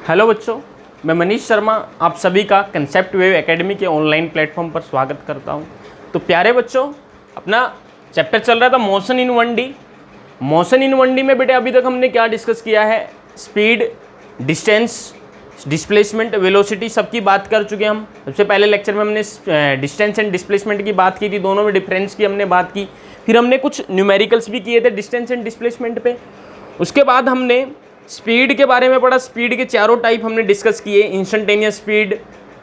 Hello बच्चों, मैं मनीष शर्मा आप सभी का कंसेप्ट वेव एकेडमी के ऑनलाइन प्लेटफॉर्म पर स्वागत करता हूं। तो प्यारे बच्चों, अपना चैप्टर चल रहा था motion in 1D। Motion in 1D में बेटे अभी तक हमने क्या डिस्कस किया है? स्पीड, डिस्टेंस, डिस्प्लेसमेंट, वेलोसिटी सबकी बात कर चुके हैं हम। सबसे पहले लेक्चर में हमने डिस्टेंस एंड डिस्प्लेसमेंट की बात की थी, दोनों में डिफरेंस की हमने बात की। फिर हमने कुछ न्यूमेरिकल्स भी किए थे डिस्टेंस एंड डिस्प्लेसमेंट पे। उसके बाद हमने स्पीड के बारे में पढ़ा। स्पीड के चारों टाइप हमने डिस्कस किए, instantaneous speed,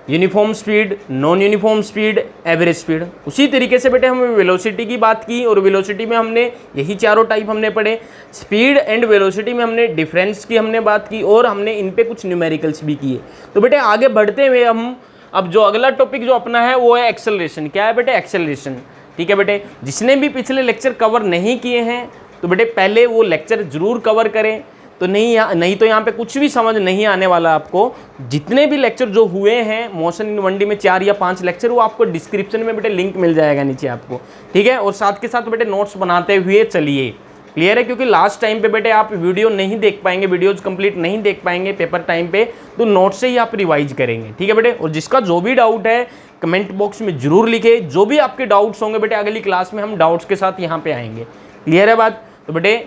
uniform speed, non uniform speed, average speed. उसी तरीके से बेटे हमने वेलोसिटी की बात की और वेलोसिटी में हमने यही चारों टाइप हमने पढ़े। स्पीड एंड वेलोसिटी में हमने डिफरेंस की हमने बात की और हमने इन पे कुछ न्यूमेरिकल्स भी किए। तो बेटे आगे बढ़ते हुए हम अब जो अगला टॉपिक जो अपना है वो है एक्सेलरेशन। क्या है बेटे? एक्सेलरेशन। ठीक है बेटे, जिसने भी पिछले लेक्चर कवर नहीं किए हैं तो बेटे पहले वो लेक्चर जरूर कवर करें, तो नहीं तो यहाँ पे कुछ भी समझ नहीं आने वाला आपको। जितने भी लेक्चर जो हुए हैं मोशन इन 1D में 4 या 5 लेक्चर, वो आपको डिस्क्रिप्शन में बेटे लिंक मिल जाएगा नीचे आपको। ठीक है, और साथ के साथ बेटे नोट्स बनाते हुए चलिए। क्लियर है? क्योंकि लास्ट टाइम पे बेटे आप वीडियो नहीं देख पाएंगे, वीडियोज कंप्लीट नहीं देख पाएंगे पेपर टाइम पे, तो नोट से ही आप रिवाइज करेंगे। ठीक है बेटे, और जिसका जो भी डाउट है कमेंट बॉक्स में जरूर लिखे। जो भी आपके डाउट्स होंगे बेटे अगली क्लास में हम डाउट्स के साथ यहाँ पे आएंगे। क्लियर है बात? तो बेटे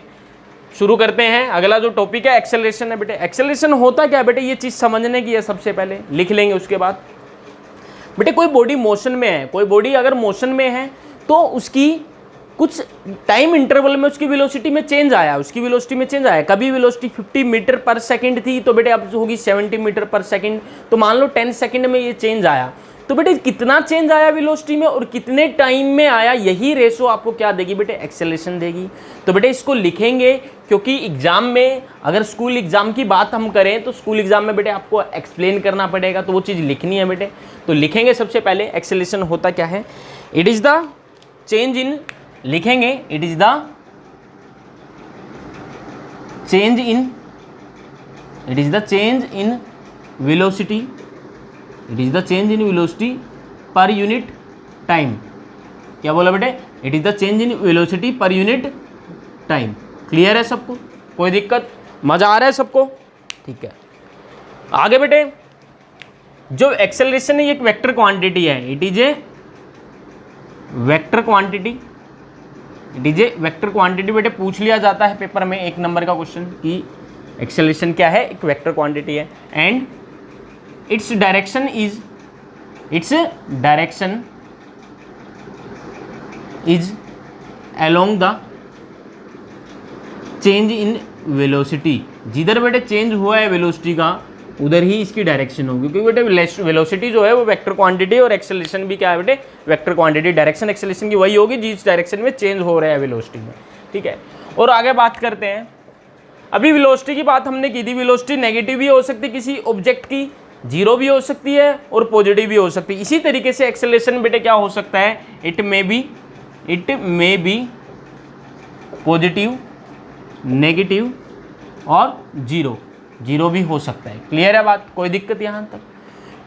शुरू करते हैं। अगला जो टॉपिक है एक्सेलरेशन है बेटे। एक्सेलरेशन होता क्या है बेटे? ये चीज़ समझने की है, सबसे पहले लिख लेंगे। उसके बाद बेटे कोई बॉडी मोशन में है, कोई बॉडी अगर मोशन में है तो उसकी कुछ टाइम इंटरवल में उसकी वेलोसिटी में चेंज आया, उसकी वेलोसिटी में चेंज आया। कभी वेलोसिटी 50 मीटर पर सेकंड थी तो बेटे अब होगी 70 मीटर पर सेकंड। तो मान लो 10 सेकंड में ये चेंज आया, तो बेटे कितना चेंज आया वेलोसिटी में और कितने टाइम में आया, यही रेशो आपको क्या देगी बेटे? एक्सेलरेशन देगी। तो बेटे इसको लिखेंगे, क्योंकि एग्जाम में अगर स्कूल एग्जाम की बात हम करें तो स्कूल एग्जाम में बेटे आपको एक्सप्लेन करना पड़ेगा, तो वो चीज़ लिखनी है बेटे। तो लिखेंगे सबसे पहले एक्सेलरेशन होता क्या है? It is the change in, लिखेंगे it is the change in, it is the change in velocity, it is the change in velocity per unit time. क्या बोला बेटे? It is the change in velocity per unit time. Clear है सबको? कोई दिक्कत? मज़ा आ रहा है सबको? ठीक है, आगे बेटे जो एक्सेलरेशन है ये एक वेक्टर क्वांटिटी है। It is a vector quantity, it is a vector quantity. बेटे पूछ लिया जाता है पेपर में 1 नंबर का क्वेश्चन कि एक्सेलरेशन क्या है? एक वेक्टर क्वांटिटी है। And its direction is along the change in velocity। जिधर बेटे चेंज हुआ है वेलोसिटी का उधर ही इसकी डायरेक्शन होगी, क्योंकि बेटे वेलोसिटी जो है वो वेक्टर क्वांटिटी और एक्सेलरेशन भी क्या है बेटे? Vector quantity. डायरेक्शन एक्सेलरेशन की वही होगी जिस डायरेक्शन में चेंज हो रहा है वेलोसिटी में। ठीक है, और आगे बात करते हैं। अभी वेलोसिटी की बात हमने की थी। वेलोसिटी नेगेटिव भी हो सकती है किसी ऑब्जेक्ट की, 0 भी हो सकती है और पॉजिटिव भी हो सकती है। इसी तरीके से एक्सेलरेशन बेटे क्या हो सकता है? It may be positive, negative और जीरो भी हो सकता है। क्लियर है बात? कोई दिक्कत यहाँ तक?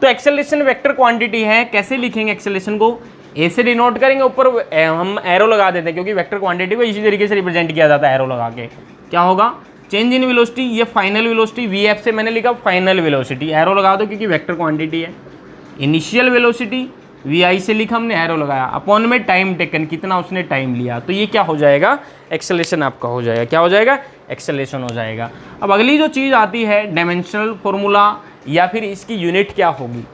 तो एक्सेलरेशन वेक्टर क्वांटिटी है। कैसे लिखेंगे एक्सेलरेशन को? ए से डिनोट करेंगे, ऊपर हम एरो लगा देते हैं, क्योंकि वेक्टर क्वांटिटी को इसी तरीके से रिप्रेजेंट किया जाता है एरो लगा के। क्या होगा? चेंज इन वेलोसिटी, ये फाइनल वेलोसिटी, वीएफ से मैंने लिखा फाइनल वेलोसिटी, एरो लगा दो क्योंकि वेक्टर क्वांटिटी है। इनिशियल वेलोसिटी वीआई से लिखा हमने, एरो लगाया। अपॉन में टाइम टेकन, कितना उसने टाइम लिया, तो ये क्या हो जाएगा? एक्सेलरेशन आपका हो जाएगा। क्या हो जाएगा? एक्सेलरेशन हो जाएगा। अब अगली जो चीज़ आती है डायमेंशनल फॉर्मूला, या फिर इसकी यूनिट क्या होगी।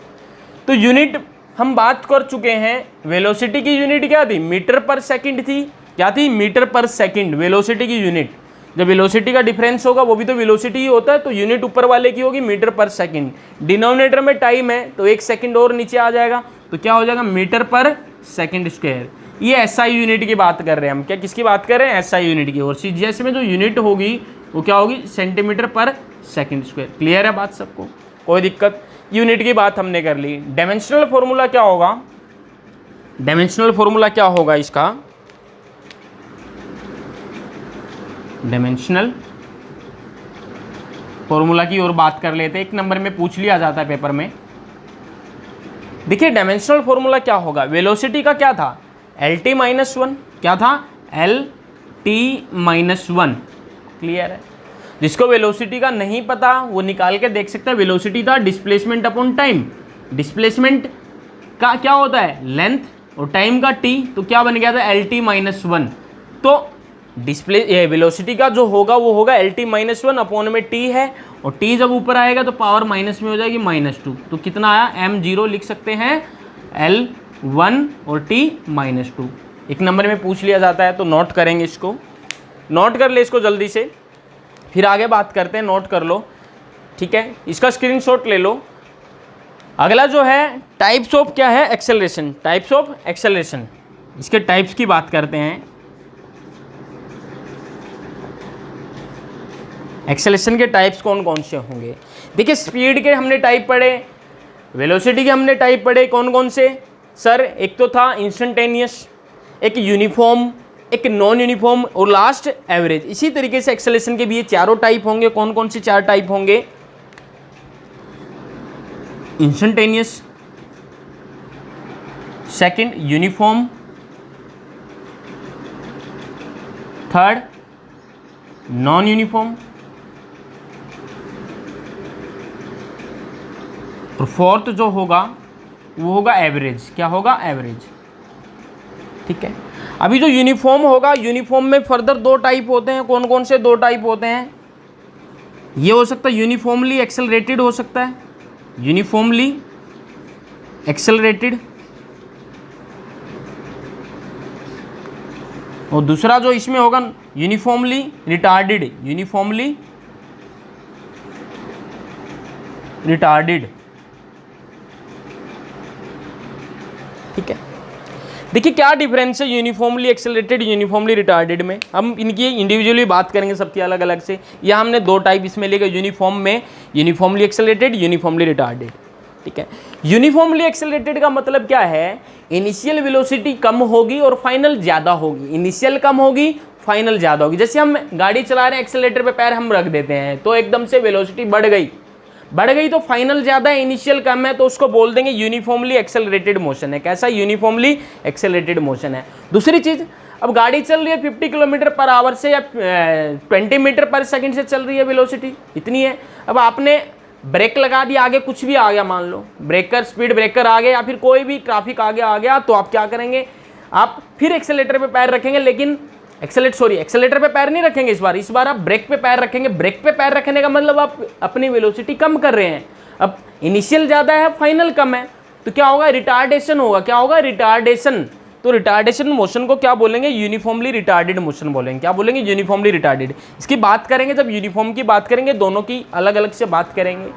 तो यूनिट हम बात कर चुके हैं। वेलोसिटी की यूनिट क्या थी? मीटर पर सेकेंड थी। क्या थी? मीटर पर सेकेंड वेलोसिटी की यूनिट। जब वेलोसिटी का डिफरेंस होगा वो भी तो वेलोसिटी ही होता है, तो यूनिट ऊपर वाले की होगी मीटर पर सेकंड। डिनोमिनेटर में टाइम है तो 1 सेकंड और नीचे आ जाएगा, तो क्या हो जाएगा? मीटर पर सेकंड स्क्वायर। ये एसआई यूनिट की बात कर रहे हैं हम। क्या किसकी बात कर रहे हैं? एसआई यूनिट की। और सीजीएस में जो यूनिट होगी वो क्या होगी? सेंटीमीटर पर सेकंड स्क्वायर। क्लियर है बात सबको? कोई दिक्कत? यूनिट की बात हमने कर ली। डायमेंशनल फॉर्मूला क्या होगा? डायमेंशनल फॉर्मूला क्या होगा इसका? डायमेंशनल फॉर्मूला की और बात कर लेते हैं। 1 नंबर में पूछ लिया जाता है पेपर में। देखिए डायमेंशनल फॉर्मूला क्या होगा? वेलोसिटी का क्या था? LT-1। क्या था? LT-1। क्लियर है? जिसको वेलोसिटी का नहीं पता वो निकाल के देख सकता है। वेलोसिटी था डिस्प्लेसमेंट अपॉन टाइम, डिस्प्लेसमेंट का क्या होता है लेंथ और टाइम का टी, तो क्या बन गया था एल टी माइनस वन। तो डिस्प्ले वेलोसिटी का जो होगा वो होगा L T minus one upon में टी है, और टी जब ऊपर आएगा तो पावर माइनस में हो जाएगी माइनस टू, तो कितना आया एम जीरो लिख सकते हैं एल वन और टी माइनस टू। एक नंबर में पूछ लिया जाता है तो नोट करेंगे इसको, नोट कर ले इसको जल्दी से, फिर आगे बात करते हैं। नोट कर लो, ठीक है, इसका स्क्रीनशॉट ले लो। अगला जो है टाइप्स ऑफ क्या है एक्सेलरेशन, टाइप्स ऑफ एक्सेलरेशन, इसके टाइप्स की बात करते हैं। एक्सेलरेशन के टाइप्स कौन कौन से होंगे? देखिए स्पीड के हमने टाइप पढ़े, वेलोसिटी के हमने टाइप पढ़े, कौन कौन से सर? एक तो था इंस्टेंटेनियस, एक यूनिफॉर्म, एक नॉन यूनिफॉर्म और लास्ट एवरेज। इसी तरीके से एक्सेलरेशन के भी ये चारों टाइप होंगे। कौन कौन से चार टाइप होंगे? Instantaneous, second uniform, third non uniform और फोर्थ जो होगा वो होगा एवरेज। क्या होगा? एवरेज। ठीक है, अभी जो यूनिफॉर्म होगा, यूनिफॉर्म में फर्दर दो टाइप होते हैं। कौन कौन से दो टाइप होते हैं? ये हो सकता है यूनिफॉर्मली एक्सेलरेटेड हो सकता है, यूनिफॉर्मली एक्सेलरेटेड, और दूसरा जो इसमें होगा यूनिफॉर्मली रिटार्डेड, यूनिफॉर्मली रिटार्डेड। ठीक है, देखिए क्या डिफरेंस है यूनिफॉर्मली एक्सेलरेटेड, यूनिफॉर्मली रिटार्डेड में। हम इनकी इंडिविजुअली बात करेंगे सबकी अलग अलग से। यह हमने दो टाइप इसमें लेके, यूनिफॉर्म में यूनिफॉर्मली एक्सेलरेटेड, यूनिफॉर्मली रिटार्डेड। ठीक है, यूनिफॉर्मली एक्सेलरेटेड का मतलब क्या है? इनिशियल वेलोसिटी कम होगी और फाइनल ज़्यादा होगी। इनिशियल कम होगी, फाइनल ज़्यादा होगी। जैसे हम गाड़ी चला रहे हैं, एक्सेलरेटर पे पैर हम रख देते हैं तो एकदम से वेलोसिटी बढ़ गई तो फाइनल ज़्यादा है, इनिशियल कम है, तो उसको बोल देंगे यूनिफॉर्मली एक्सेलरेटेड मोशन है। कैसा? यूनिफॉर्मली एक्सेलरेटेड मोशन है। दूसरी चीज़, अब गाड़ी चल रही है 50 किलोमीटर पर आवर से या 20 मीटर पर सेकंड से चल रही है, वेलोसिटी इतनी है। अब आपने ब्रेक लगा दिया, आगे कुछ भी आ गया, मान लो ब्रेकर, स्पीड ब्रेकर आ गया या फिर कोई भी ट्रैफिक आगे आ गया, तो आप क्या करेंगे? आप फिर एक्सेलेटर पे पैर रखेंगे, लेकिन एक्सेलेटर पे पैर नहीं रखेंगे। इस बार आप ब्रेक पे पैर रखेंगे। ब्रेक पे पैर रखने का मतलब आप अपनी वेलोसिटी कम कर रहे हैं। अब इनिशियल ज़्यादा है, फाइनल कम है, तो क्या होगा? रिटार्डेशन होगा। क्या होगा? रिटार्डेशन। तो रिटार्डेशन मोशन को क्या बोलेंगे? यूनिफॉर्मली रिटार्डेड मोशन बोलेंगे। क्या बोलेंगे? Uniformly retarded. इसकी बात करेंगे जब यूनिफॉर्म की बात करेंगे, दोनों की अलग अलग से बात करेंगे।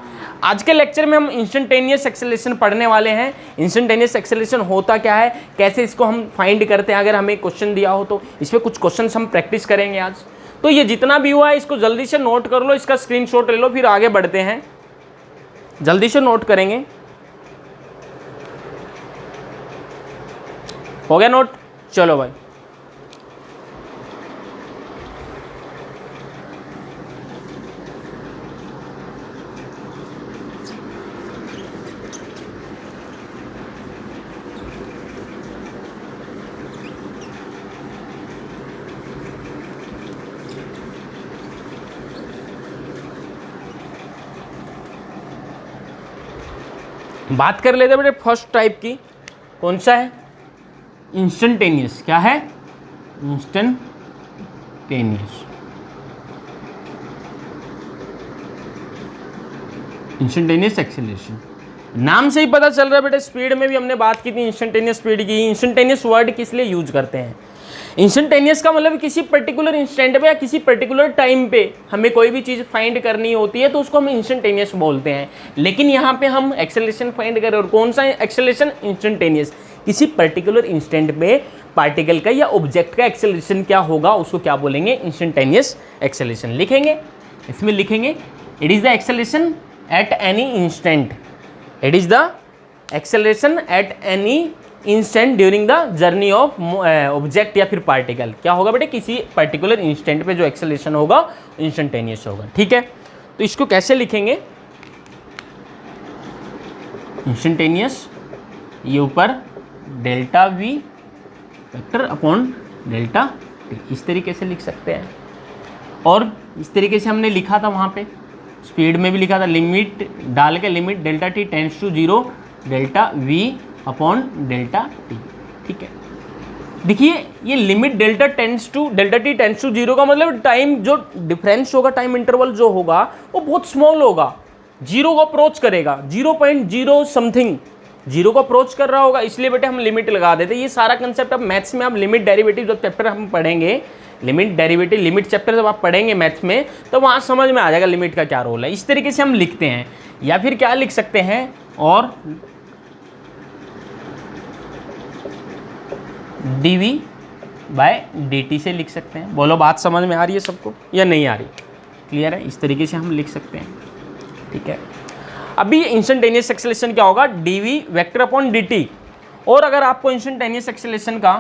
आज के लेक्चर में हम इंस्टेंटेनियस एक्सेलरेशन पढ़ने वाले हैं। इंस्टेंटेनियस एक्सेलरेशन होता क्या है, कैसे इसको हम फाइंड करते हैं, अगर हमें क्वेश्चन दिया हो तो इस पर कुछ क्वेश्चन हम प्रैक्टिस करेंगे आज। तो ये जितना भी हुआ है इसको जल्दी से नोट कर लो, इसका स्क्रीनशॉट ले लो, फिर आगे बढ़ते हैं। जल्दी से नोट करेंगे। हो गया नोट? चलो भाई, बात कर लेते हैं बेटे फर्स्ट टाइप की। कौन सा है? इंस्टेंटेनियस। क्या है? इंस्टेंटेनियस। इंस्टेंटेनियस एक्सेलरेशन, नाम से ही पता चल रहा है बेटे। स्पीड में भी हमने बात की थी इंस्टेंटेनियस स्पीड की। इंस्टेंटेनियस वर्ड किस लिए यूज करते हैं? इंस्टेंटेनियस का मतलब किसी पर्टिकुलर इंस्टेंट पे या किसी पर्टिकुलर टाइम पे हमें कोई भी चीज़ फाइंड करनी होती है तो उसको हम इंस्टेंटेनियस बोलते हैं। लेकिन यहाँ पे हम एक्सेलरेशन फाइंड कर रहे हैं, और कौन सा एक्सेलरेशन? इंस्टेंटेनियस। किसी पर्टिकुलर इंस्टेंट पे पार्टिकल का या ऑब्जेक्ट का एक्सेलरेशन क्या होगा, उसको क्या बोलेंगे? Instantaneous acceleration. लिखेंगे, इसमें लिखेंगे it is the acceleration at any instant. It is the acceleration at any instant during the journey of object या फिर पार्टिकल। क्या होगा बेटे? किसी पर्टिकुलर इंस्टेंट पे जो एक्सेलरेशन होगा इंस्टेंटेनियस होगा। ठीक है, तो इसको कैसे लिखेंगे? इंस्टेंटेनियस, ये ऊपर delta V vector upon delta T, इस तरीके से लिख सकते हैं। और इस तरीके से हमने लिखा था वहाँ पे, स्पीड में भी लिखा था, लिमिट डाल के limit delta t tends to 0 delta v upon delta t. ठीक है, देखिए ये limit delta t tends to 0 का मतलब टाइम जो डिफरेंस होगा, टाइम इंटरवल जो होगा वो बहुत स्मॉल होगा, 0 को अप्रोच करेगा, 0.0 समथिंग 0 को अप्रोच कर रहा होगा, इसलिए बेटे हम लिमिट लगा देते। ये सारा कंसेप्ट अब मैथ्स में, अब लिमिट डेरिवेटिव जो चैप्टर हम पढ़ेंगे, लिमिट डेरिवेटिव लिमिट चैप्टर जब आप पढ़ेंगे मैथ्स में, तो वहाँ समझ में आ जाएगा लिमिट का क्या रोल है। इस तरीके से हम लिखते हैं, या फिर क्या लिख सकते हैं, और dv बाय dt से लिख सकते हैं। बोलो बात समझ में आ रही है सबको या नहीं आ रही? क्लियर है? इस तरीके से हम लिख सकते हैं। ठीक है, अभी इंस्टेंटेनियस एक्सेलरेशन क्या होगा, dv वेक्टर अपॉन dt। और अगर आपको इंस्टेंटेनियस एक्सेलरेशन का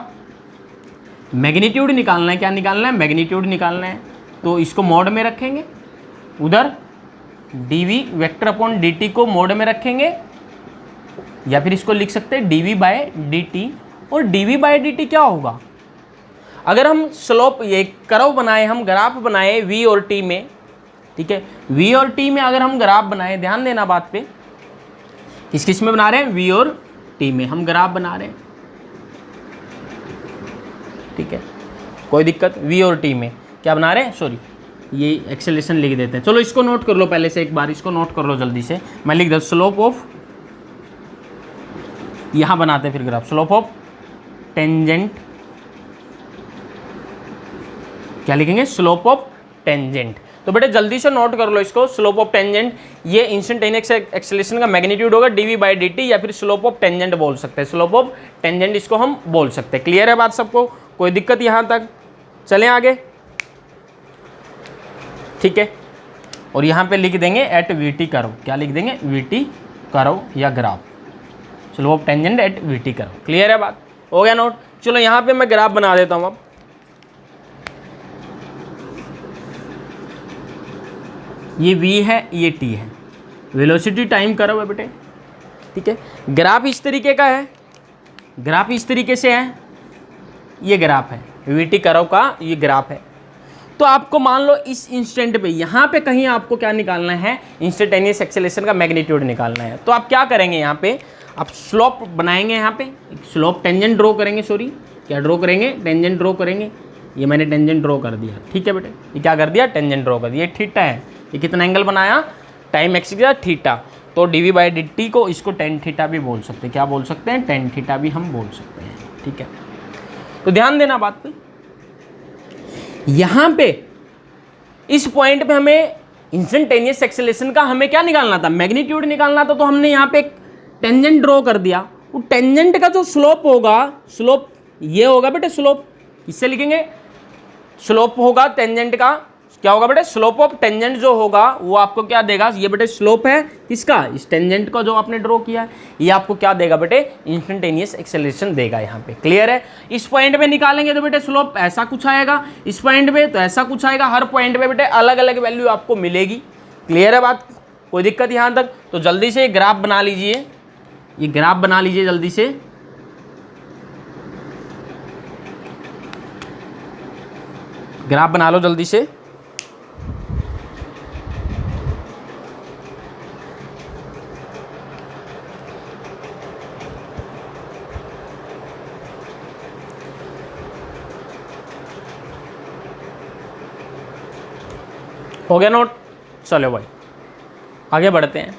मैग्नीट्यूड निकालना है, क्या निकालना है, मैग्नीट्यूड निकालना है, तो इसको मोड में रखेंगे, उधर dv वेक्टर अपॉन dt को मोड में रखेंगे, या फिर इसको लिख सकते हैं dv बाय dt। और dv बाय dt क्या होगा, अगर हम स्लोप, ये कर्व बनाए, हम ग्राफ बनाए v और t में, ठीक है, v और t में अगर हम ग्राफ बनाए, ध्यान देना बात पे, किस किस में बना रहे हैं, v और t में हम ग्राफ बना रहे हैं। ठीक है, कोई दिक्कत, v और t में क्या बना रहे हैं, सॉरी ये एक्सेलरेशन लिख देते हैं। चलो इसको नोट कर लो पहले से, एक बार इसको नोट कर लो जल्दी से। मैं लिख देता स्लोप ऑफ, यहां बनाते हैं फिर ग्राफ, स्लोप ऑफ टेंजेंट, क्या लिखेंगे, स्लोप ऑफ टेंजेंट। तो बेटे जल्दी से नोट कर लो इसको, स्लोप ऑफ टेंजेंट, ये इंस्टेंटेनियस एक्सेलरेशन का मैग्नीट्यूड होगा dv बाय dt, या फिर स्लोप ऑफ टेंजेंट बोल सकते हैं, स्लोप ऑफ टेंजेंट इसको हम बोल सकते हैं। क्लियर है बात सबको, कोई दिक्कत यहां तक? चलें आगे। ठीक है, और यहां पे लिख देंगे एट vt कर्व, क्या लिख देंगे, vt कर्व या graph, slope of tangent at vt curve. Clear है बात, हो गया नोट? चलो यहां पे मैं ग्राफ बना देता हूं अब। ये v है, ये t है, वेलोसिटी टाइम कर्व है बेटे। ठीक है, ग्राफ इस तरीके का है, ग्राफ इस तरीके से है, ये ग्राफ है, vt कर्व का ये ग्राफ है। तो आपको मान लो इस इंस्टेंट पे यहाँ पे कहीं आपको क्या निकालना है, इंस्टेंटेनियस एक्सेलरेशन का मैग्नीट्यूड निकालना है। तो आप क्या करेंगे, यहाँ पे आप स्लोप बनाएंगे, यहाँ पे स्लोप टेंजेंट ड्रॉ करेंगे, सॉरी क्या ड्रॉ करेंगे, टेंजेंट ड्रॉ करेंगे। ये मैंने टेंजेंट ड्रॉ कर दिया, ठीक है बेटे, ये क्या कर दिया, टेंजेंट ड्रॉ कर दिया। ये थीटा है, ये कितना एंगल बनाया, टाइम एक्स का थीटा, तो dv बाई dt को इसको टेन थीटा भी बोल सकते हैं, क्या बोल सकते हैं, टेन थीटा भी हम बोल सकते हैं। ठीक है, तो ध्यान देना बात पे, यहाँ पे इस पॉइंट पे हमें इंस्टेंटेनियस एक्सेलरेशन का हमें क्या निकालना था, मैग्नीट्यूड निकालना था। तो हमने यहाँ पे एक टेंजेंट ड्रॉ कर दिया, वो टेंजेंट का जो स्लोप होगा, स्लोप ये होगा बेटे, स्लोप इससे लिखेंगे, स्लोप होगा टेंजेंट का, क्या होगा बेटे, स्लोप ऑफ टेंजेंट जो होगा वो आपको क्या देगा, ये बेटे स्लोप है किसका, इस टेंजेंट का जो आपने ड्रॉ किया है, ये आपको क्या देगा बेटे, इंस्टेंटेनियस एक्सेलरेशन देगा यहाँ पे। क्लियर है? इस पॉइंट पे निकालेंगे तो बेटे स्लोप ऐसा कुछ आएगा, इस पॉइंट पे तो ऐसा कुछ आएगा, हर पॉइंट पे बेटे अलग अलग वैल्यू आपको मिलेगी। क्लियर है बात, कोई दिक्कत यहाँ तक? तो जल्दी से ग्राफ बना लीजिए, ये ग्राफ बना लीजिए जल्दी से। ग्राफ बना लो जल्दी से। हो गया नोट? चलो भाई आगे बढ़ते हैं।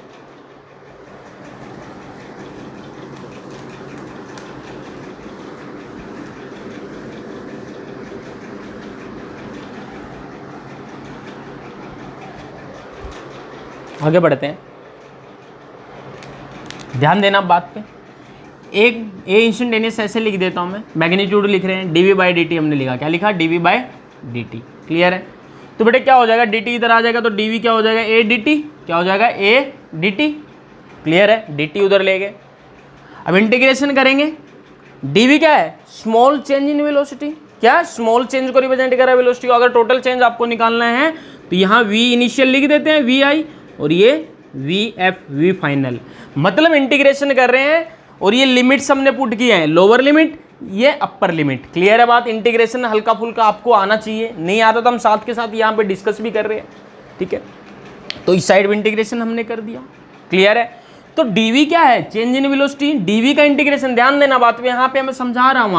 आगे बढ़ते हैं, ध्यान देना बात पे। एक ए इंस्टेंटेनियस ऐसे लिख देता हूं मैं, मैग्नीट्यूड लिख रहे हैं, dv बाई dt हमने लिखा, क्या लिखा, dv बाई dt। क्लियर है? तो बेटे क्या हो जाएगा, dt इधर आ जाएगा तो dv क्या हो जाएगा, a dt, क्या हो जाएगा, a dt। क्लियर है? dt उधर ले गए, अब इंटीग्रेशन करेंगे, dv क्या है, स्मॉल चेंज इन वेलोसिटी, क्या स्मॉल चेंज को रिप्रेजेंट कर रहा है वेलोसिटी को। अगर टोटल चेंज आपको निकालना है तो यहाँ v इनिशियल लिख देते हैं, vi, और ये vf, v फाइनल। मतलब इंटीग्रेशन कर रहे हैं और ये लिमिट्स हमने पुट किए हैं, लोअर लिमिट ये अपर लिमिट। क्लियर है बात? इंटीग्रेशन हल्का फुल्का आपको आना चाहिए, नहीं आता तो हम साथ के साथ यहाँ पे डिस्कस भी कर रहे हैं, ठीक है। तो इस साइड में इंटीग्रेशन हमने कर दिया। क्लियर है? तो डीवी क्या है? Change in velocity. डीवी का इंटीग्रेशन, ध्यान देना बात में, यहाँ पे मैं समझा रहा हूँ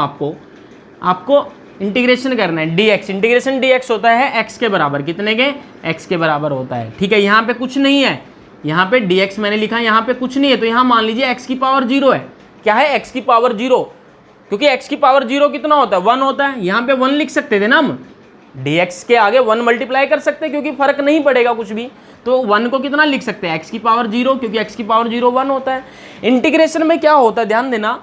आपको इंटीग्रेशन करना है। dx, इंटीग्रेशन dx होता है x के बराबर, कितने के? x के बराबर होता है, ठीक है। यहाँ पे कुछ नहीं है, यहाँ पे dx मैंने लिखा है, यहाँ पे कुछ नहीं है, तो यहाँ मान लीजिए x की पावर 0 है। क्या है? x की पावर 0, क्योंकि x की पावर 0 कितना होता है? 1 होता है। यहाँ पे 1 लिख सकते थे ना हम, dx के आगे 1 मल्टीप्लाई कर सकते हैं, क्योंकि फर्क नहीं पड़ेगा कुछ भी। तो 1 को कितना लिख सकते हैं? x की पावर 0, क्योंकि x की पावर 0 1 होता है। इंटीग्रेशन में क्या होता है, ध्यान देना,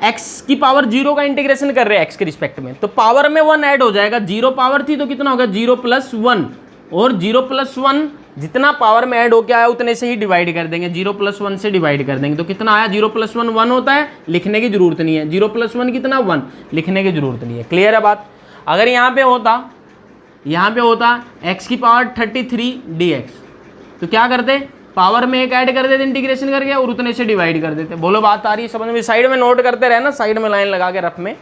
x की पावर 0 का इंटीग्रेशन कर रहे हैं x के रिस्पेक्ट में, तो पावर में 1 ऐड हो जाएगा। 0 पावर थी तो कितना होगा? 0 + 1, और 0 + 1 जितना पावर में ऐड होके आया उतने से ही डिवाइड कर देंगे। 0 + 1 से डिवाइड कर देंगे तो कितना आया? 0 + 1 1 होता है, लिखने की जरूरत नहीं है। 0 + 1 कितना? 1, लिखने की जरूरत नहीं है। क्लियर है बात? अगर यहाँ पे होता x की पावर 33 dx, तो क्या करते? पावर में 1 ऐड कर देते इंटीग्रेशन करके, और उतने से डिवाइड कर देते। बोलो बात आ रही है समझ में? साइड में नोट करते रहना, साइड में लाइन लगा के रफ में,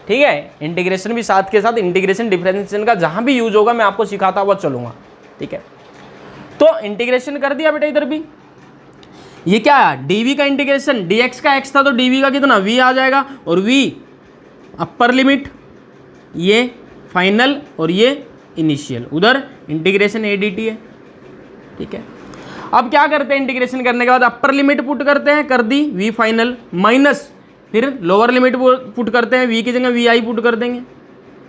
ठीक है। इंटीग्रेशन भी साथ के साथ, इंटीग्रेशन डिफरेंशिएशन का जहां भी यूज होगा मैं आपको सिखाता हुआ चलूंगा, ठीक है। तो इंटीग्रेशन कर दिया बेटा इधर भी। ये क्या है? डीवी का इंटीग्रेशन, dx का x था तो dv का कितना? v आ जाएगा, और v अपर लिमिट, ये फाइनल और ये इनिशियल, उधर इंटीग्रेशन ADT है, ठीक है। अब क्या करते हैं? इंटीग्रेशन करने के बाद अपर लिमिट पुट करते हैं, कर दी v फाइनल, माइनस फिर लोअर लिमिट पुट करते हैं, v की जगह vi पुट कर देंगे।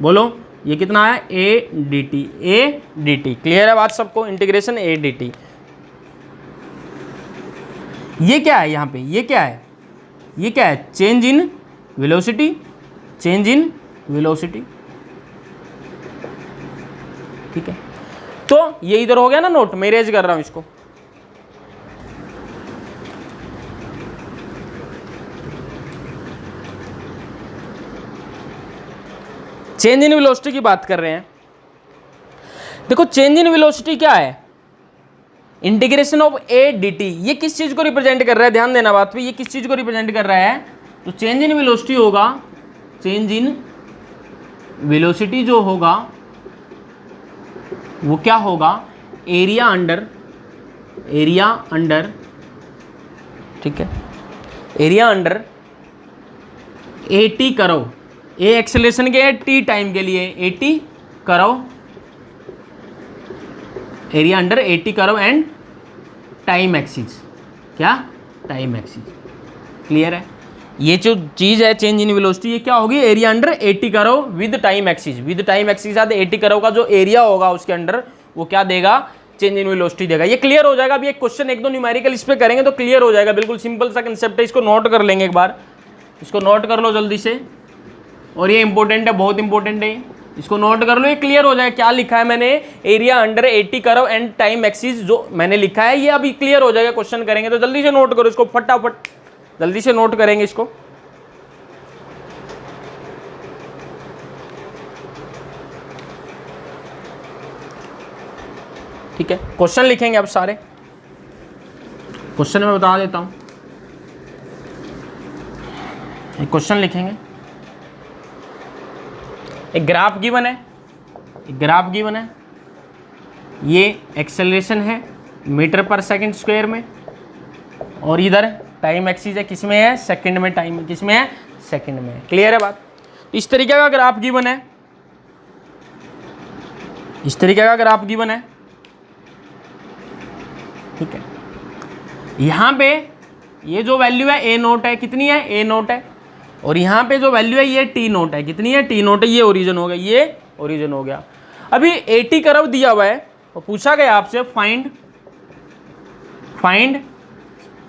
बोलो ये कितना आया? ADT। क्लियर है बात सबको? Integration ADT। ये क्या है यहाँ पे? ये क्या है? ये क्या है? Change in velocity, change in velocity, ठीक है। तो ये इधर हो गया ना नोट, मैं इरेज कर रहा हूं इसको। चेंज इन वेलोसिटी की बात कर रहे हैं। देखो चेंज इन वेलोसिटी क्या है? Integration of ADT। ये किस चीज को रिप्रेजेंट कर रहा है? ध्यान देना बात पे, ये किस चीज को रिप्रेजेंट कर रहा है? तो चेंज इन वेलोसिटी होगा, चेंज इन वेलोसिटी जो होगा वो क्या होगा? एरिया अंडर, ठीक है, area under AT curve. A acceleration के, t टाइम के लिए AT curve, area under AT curve and time axis. क्या? Time axis. क्लियर है? ये जो चीज है चेंज इन वेलोसिटी, ये क्या होगी? Area under AT curve with time axis. With time axis के साथ AT कर्व का जो एरिया होगा उसके अंडर, वो क्या देगा? चेंज इन वेलोसिटी देगा। ये क्लियर हो जाएगा। अभी एक क्वेश्चन 1-2 न्यूमेरिकल इस पे करेंगे तो क्लियर हो जाएगा। बिल्कुल सिंपल सा कंसेप्ट है, इसको नोट कर लेंगे एक बार, इसको नोट कर लो जल्दी से, और ये इंपॉर्टेंट है, बहुत इंपॉर्टेंट है, इसको नोट कर लो, ये क्लियर हो जाएगा। क्या लिखा है मैंने? Area under AT curve and time axis, जो मैंने लिखा है ये अभी क्लियर हो जाएगा। क्वेश्चन करेंगे तो जल्दी से नोट करो इसको, फटाफट जल्दी से नोट करेंगे इसको। ठीक है, क्वेश्चन लिखेंगे अब सारे। क्वेश्चन मैं बता देता हूं, एक क्वेश्चन लिखेंगे। एक ग्राफ गिवन है, ये एक्सेलरेशन है मीटर पर सेकंड स्क्वायर में, और इधर टाइम एक्सिस है, किसमें है? सेकंड में। टाइम किसमें है? सेकंड में। क्लियर है बात? इस तरीके का ग्राफ गिवन है, इस तरीके का ग्राफ गिवन है, ठीक है। यहां पे ये जो वैल्यू है A0 है, कितनी है? A0 है, और यहाँ पे जो वैल्यू है ये T0 है, कितनी है? T0 है। ये ओरिजिन हो गया, ये ओरिजिन हो गया। अभी AT कर्व दिया हुआ है और पूछा गया आपसे find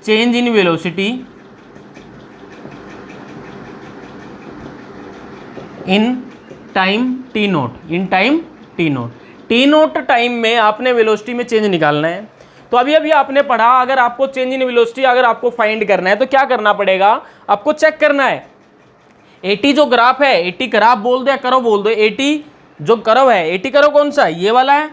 change in velocity in time T0, in time T0। T0 time में आपने वेलोसिटी में चेंज निकालना है। तो अभी आपने पढ़ा, अगर आपको चेंज इन वेलोसिटी अगर आपको फाइंड करना है तो क्या करना पड़ेगा? आपको चेक करना है AT जो ग्राफ है, AT ग्राफ बोल दो या कर्व बोल दो, AT जो कर्व है, AT कर्व कौन सा है? ये वाला है,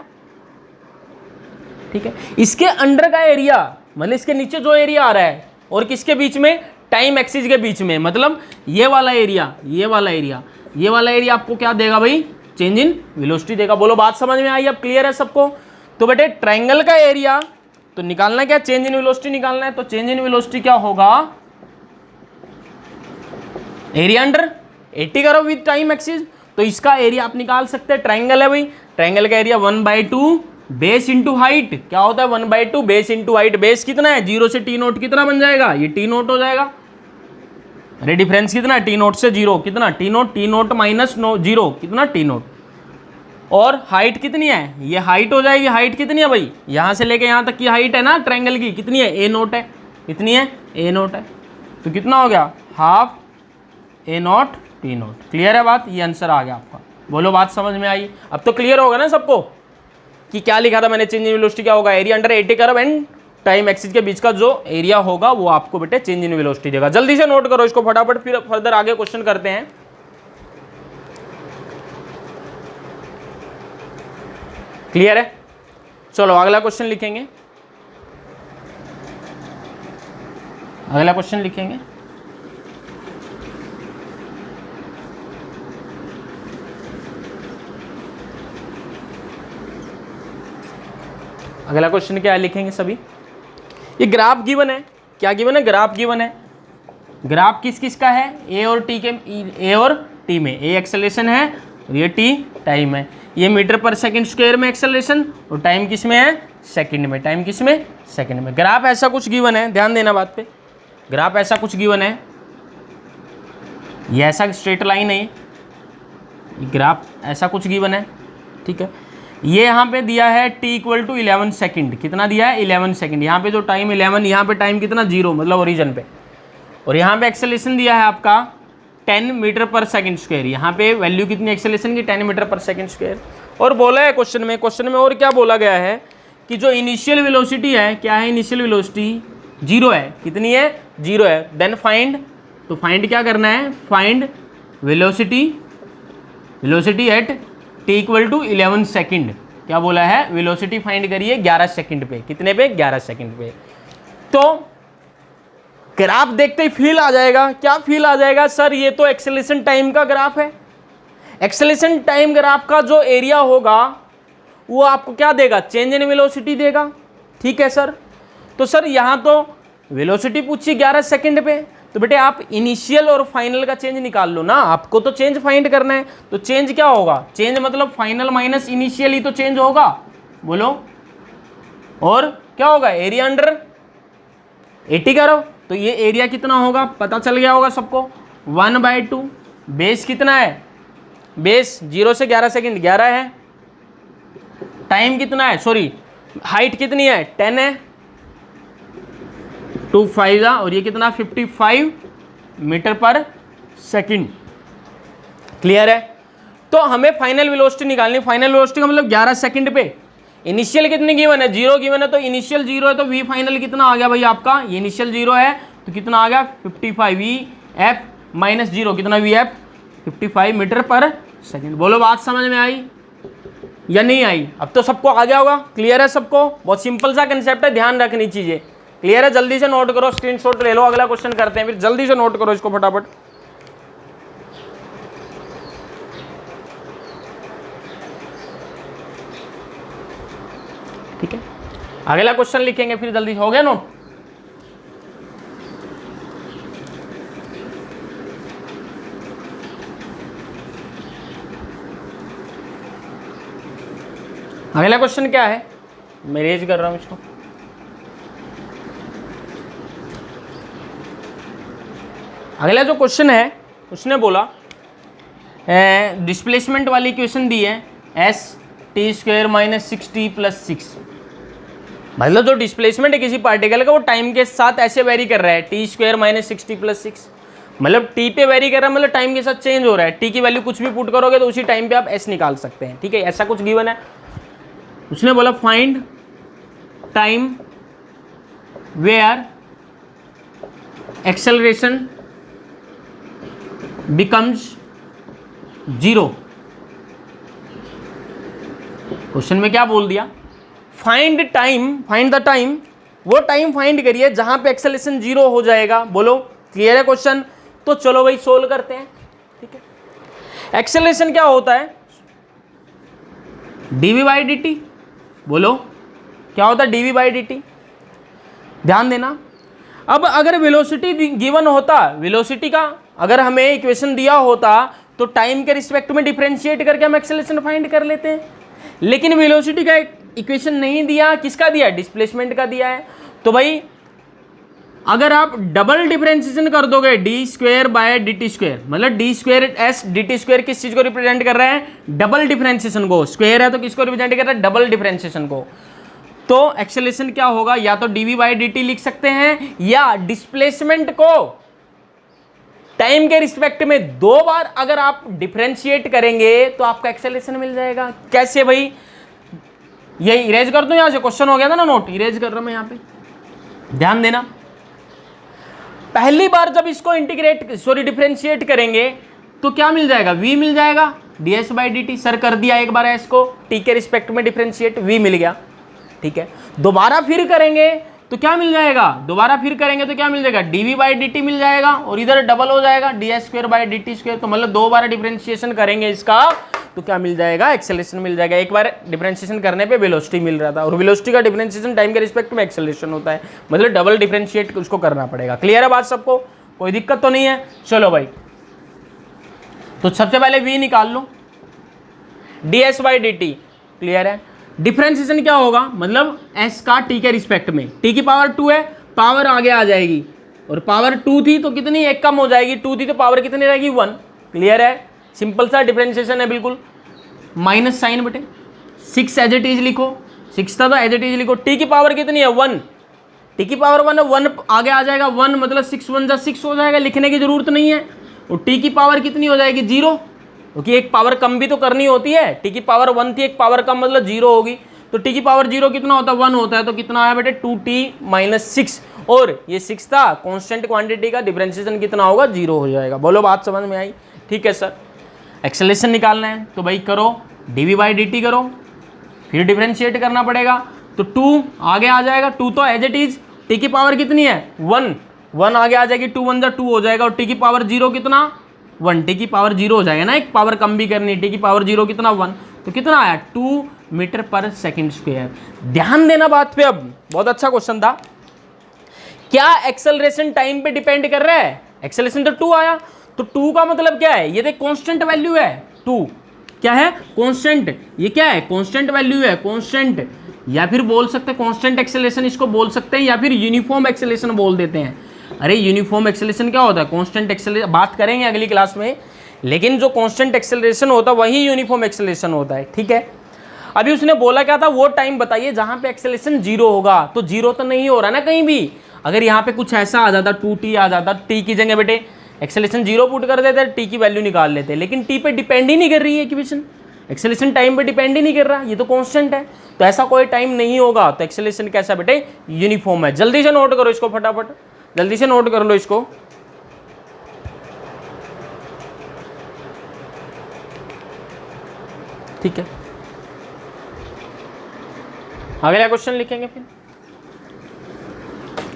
ठीक है। इसके अंडर का एरिया, मतलब इसके नीचे जो एरिया आ रहा है और किसके बीच में? टाइम एक्सिस के बीच में, मतलब ये वाला एरिया, ये वाला एरिया, ये वाला एरिया आपको क्या देगा भाई, चेंज इन वेलोसिटी देगा। बोलो बात समझ में आई, अब क्लियर है सबको। तो बेटे ट्रायंगल का एरिया तो निकालना क्या, चेंज इन वेलोसिटी निकालना है। तो चेंज इन वेलोसिटी क्या होगा, एरिया अंडर 80 करो विद टाइम एक्सिस। तो इसका एरिया आप निकाल सकते हैं, ट्रायंगल है भाई, ट्रायंगल का एरिया 1/2 बेस इंटू हाइट, क्या होता है 1/2 बेस इंटू हाइट। बेस कितना है, 0 से टी नोट कितना बन जाएगा, ये टी नोट हो जाएगा। अरे डिफरेंस कितना है, टी नोट से 0 कितना, टी नोट माइनस 0 कितना, टी नोट। और हाइट कितनी है, ये हाइट हो जाएगी। हाइट कितनी है भाई, यहाँ से लेके यहाँ तक की हाइट है ना ट्रायंगल की, कितनी है, ए नोट है, कितनी है, ए नोट है। तो कितना हो गया, हाफ ए नोट टी नोट। क्लियर है बात, ये आंसर आ गया आपका। बोलो बात समझ में आई, अब तो क्लियर होगा ना सबको कि क्या लिखा था मैंने, चेंज इन वेलोसिटी क्या होगा, area under 80 curve and time axis के बीच का जो एरिया होगा वो आपको बेटे चेंज इन वेलोसिटी देगा। जल्दी से नोट करो इसको फटाफट, फिर फर्दर आगे क्वेश्चन करते हैं। क्लियर है, चलो अगला क्वेश्चन लिखेंगे, अगला क्वेश्चन लिखेंगे। अगला क्वेश्चन क्या है लिखेंगे सभी। ये ग्राफ गिवन है, क्या गिवन है, ग्राफ गिवन है। ग्राफ किस किस का है, ए और टी के, ए और टी में ए एक्सेलरेशन है और ये टी टाइम है। ये मीटर पर सेकंड स्क्वायर में एक्सेलरेशन और टाइम किस में है, सेकंड में। टाइम किस में, सेकंड में। ग्राफ ऐसा कुछ गिवन है, ध्यान देना बात पे, ग्राफ ऐसा कुछ गिवन है, ये ऐसा स्ट्रेट लाइन है, ग्राफ ऐसा कुछ गिवन है, ठीक है। ये यहाँ पे दिया है t इक्वल टू 11 सेकेंड, कितना दिया है 11 सेकेंड। यहाँ पे जो टाइम 11, यहाँ पे टाइम कितना 0, मतलब ओरिजिन पे। और यहाँ पे एक्सेलरेशन दिया है आपका 10 मीटर पर सेकंड स्क्वायर। यहाँ पे वैल्यू कितनी एक्सेलरेशन की, 10 मीटर पर सेकंड स्क्वायर। और बोला है क्वेश्चन में और क्या बोला गया है कि जो इनिशियल वेलोसिटी है, क्या है इनिशियल वेलोसिटी, 0 है, कितनी है 0 है। देन फाइंड, तो फाइंड क्या करना है, find velocity at t equal to 11 second. क्या बोला है, वेलोसिटी फाइंड करिए 11 सेकेंड पे, कितने पे, 11 सेकेंड पे। तो ग्राफ देखते ही फील आ जाएगा, क्या फील आ जाएगा, सर ये तो एक्सेलरेशन टाइम का ग्राफ है। एक्सेलरेशन टाइम ग्राफ का जो एरिया होगा वो आपको क्या देगा, चेंज इन वेलोसिटी देगा, ठीक है सर। तो सर यहाँ तो वेलोसिटी पूछी 11 सेकेंड पे, तो बेटे आप इनिशियल और फाइनल का चेंज निकाल लो ना, आपको तो चेंज फाइंड करना है। तो चेंज क्या होगा, चेंज मतलब फाइनल माइनस इनिशियल ही तो चेंज होगा, बोलो। और क्या होगा, एरिया अंडर 80 करो, तो ये एरिया कितना होगा पता चल गया होगा सबको, 1/2। बेस कितना है, बेस 0 से 11 सेकेंड 11 है। टाइम कितना है, सॉरी हाइट कितनी है 10 है, 2 5 और ये कितना 55 मीटर पर सेकंड। क्लियर है। तो हमें फाइनल वेलोसिटी निकालनी, फाइनल वेलोसिटी का मतलब 11 सेकंड पे। इनिशियल कितनी गिवन है, 0 गिवन है, तो इनिशियल 0 है, तो वी फाइनल कितना आ गया भाई आपका, ये इनिशियल 0 है तो कितना आ गया 55, वी एफ माइनस 0 कितना, वी एफ 55 मीटर पर सेकंड। बोलो बात समझ में आई या नहीं आई, अब तो सबको आ गया होगा। क्लियर है सबको, बहुत सिंपल सा कंसेप्ट है, ध्यान रखनी चीजें। क्लियर है, जल्दी से नोट करो, स्क्रीनशॉट ले लो, अगला क्वेश्चन करते हैं, फिर जल्दी से नोट करो इसको फटाफट। ठीक है, अगला क्वेश्चन लिखेंगे फिर जल्दी, हो गया नोट। अगला क्वेश्चन क्या है, मैं रेज कर रहा हूं इसको। अगला जो क्वेश्चन है उसने बोला डिस्प्लेसमेंट वाली इक्वेशन दी है S T square minus 6t plus 6। मतलब जो डिस्प्लेसमेंट है किसी पार्टिकल का वो टाइम के साथ ऐसे वेरी कर रहा है, T square minus 6t plus 6, मतलब टी पे वेरी कर रहा है, मतलब टाइम के साथ चेंज हो रहा है। टी की वैल्यू कुछ भी पुट करोगे तो उसी टाइम पे आप एस निकाल सकते हैं, ठीक है, ऐसा कुछ गिवन है। उसने बोला find time where acceleration becomes 0। Question में क्या बोल दिया, find time, find the time, वो टाइम फाइंड करिए जहां पे एक्सेलरेशन 0 हो जाएगा। बोलो क्लियर है क्वेश्चन? तो चलो भाई सोल्व करते हैं, ठीक है। एक्सेलरेशन क्या होता है? dv बाई डी टी, बोलो क्या होता है dv बाई डी टी? ध्यान देना। अब अगर वेलोसिटी गिवन होता, वेलोसिटी का अगर हमें इक्वेशन दिया होता तो टाइम के रिस्पेक्ट में डिफरेंशिएट करके हम एक्सेलरेशन फाइंड कर लेते हैं, लेकिन वेलोसिटी का इक्वेशन नहीं दिया, किसका दिया है? डिस्प्लेसमेंट का दिया है। तो भाई अगर आप डबल डिफरेंशिएशन कर दोगे d square by d t square, मतलब d square s d t square किस चीज को रिप्रेजेंट कर रहे हैं? डबल डिफरेंशिएशन को। स्क्वायर है तो किसको रिप्रेजेंट कर रहा है? डबल डिफरेंशिएशन को। तो एक्सेलरेशन क्या होगा? या तो डीवी बाई डी टी लिख सकते हैं, या डिस्प्लेसमेंट को टाइम के रिस्पेक्ट में 2 बार अगर आप डिफरेंशिएट करेंगे तो आपका एक्सेलरेशन मिल जाएगा। कैसे भाई? ये इरेज कर दूं यहां से, क्वेश्चन हो गया था ना नोट, इरेज कर रहा हूं मैं यहां पे, ध्यान देना। पहली बार जब इसको डिफरेंशिएट करेंगे तो क्या मिल जाएगा? v मिल जाएगा ds by d T. Sir कर दिया एक बार इसको t के रिस्पेक्ट में डिफरेंशिएट, v मिल गया, ठीक है। दोबारा फिर करेंगे तो क्या मिल जाएगा? दोबारा फिर करेंगे तो क्या मिल जाएगा? dv बाई डी टी मिल जाएगा, और इधर डबल हो जाएगा ds square by d t square. तो मतलब 2 बार डिफरेंशिएशन करेंगे इसका तो क्या मिल जाएगा? एक्सेलरेशन मिल जाएगा। एक बार डिफरेंशिएशन करने पे वेलोसिटी मिल रहा था, और वेलोसिटी का डिफरेंशिएशन टाइम के रिस्पेक्ट में एक्सेलरेशन होता है, मतलब डबल डिफरेंशिएट उसको करना पड़ेगा। क्लियर है बात सबको? कोई दिक्कत तो नहीं है? चलो भाई, तो सबसे पहले v निकाल लो, ds by d T. Clear है? डिफरेंशिएशन क्या होगा? मतलब s का t के रिस्पेक्ट में, t की पावर 2 है, पावर आगे आ जाएगी, और पावर 2 थी तो कितनी? 1 कम हो जाएगी, 2 थी तो पावर कितनी रहेगी? 1। क्लियर है? सिंपल सा डिफरेंशिएशन है बिल्कुल। माइनस साइन बटे 6 एज इट इज लिखो, 6 था तो एज इट इज लिखो। टी की पावर कितनी है? 1, टी की पावर 1 है, 1 आगे आ जाएगा 1, मतलब 6 1 जा 6 हो जाएगा, लिखने की जरूरत नहीं है। और टी की पावर कितनी हो जाएगी? 0, क्योंकि एक पावर कम भी तो करनी होती है। टी की पावर 1 थी, एक पावर कम मतलब 0 होगी, तो टी की पावर 0 कितना होता है? 1 होता है, तो कितना आया बेटे? 2t माइनस 6, और ये 6 था, कॉन्स्टेंट क्वांटिटी का डिफरेंशिएशन कितना होगा? 0 हो जाएगा। बोलो बात समझ में आई? ठीक है सर। एक्सेलरेशन निकालना है तो भाई करो dv बाई डी टी करो, फिर डिफरेंशिएट करना पड़ेगा, तो 2 आगे आ जाएगा, 2 तो एज इट इज, टी की पावर कितनी है? 1, 1 आगे आ जाएगी, 2 1 जा 2 हो जाएगा, और टी की पावर 0 कितना? 1, टी की पावर 0 हो जाएगा ना, एक पावर कम भी करनी, टी की पावर 0 कितना? 1, तो कितना आया? 2 मीटर पर सेकेंड स्क्वायर। ध्यान देना बात पे। अब बहुत अच्छा क्वेश्चन था। क्या एक्सेलरेशन टाइम पे डिपेंड कर रहा है? एक्सेलरेशन तो 2 आया, तो 2 का मतलब क्या है? ये देख कांस्टेंट वैल्यू है, 2 क्या है? कांस्टेंट। ये क्या है? कांस्टेंट वैल्यू है, कांस्टेंट, या फिर बोल सकते हैं कांस्टेंट एक्सेलरेशन इसको बोल सकते हैं, या फिर यूनिफॉर्म एक्सेलरेशन बोल देते हैं। अरे यूनिफॉर्म एक्सेलरेशन क्या होता है? कांस्टेंट एक्सेलरेशन बात करेंगे अगली क्लास में, लेकिन जो कांस्टेंट एक्सेलरेशन होता है वही यूनिफॉर्म एक्सेलरेशन होता है, ठीक है। अभी उसने बोला क्या था? वो टाइम बताइए जहां पे एक्सेलरेशन 0 होगा, तो 0 तो नहीं हो रहा ना कहीं भी। अगर यहाँ पे कुछ ऐसा आ जाता, 2t आ जाता, t की जगह बेटे एक्सेलरेशन 0 पुट कर देते, टी की वैल्यू निकाल लेते, लेकिन टी पे डिपेंड ही नहीं कर रही है इक्वेशन, एक्सेलरेशन टाइम पे डिपेंड ही नहीं कर रहा, ये तो कांस्टेंट है, तो ऐसा कोई टाइम नहीं होगा। तो एक्सेलरेशन कैसा बेटे? यूनिफॉर्म है। जल्दी से नोट करो इसको, फटाफट जल्दी से नोट कर लो इसको। ठीक है, अगला क्वेश्चन लिखेंगे फिर।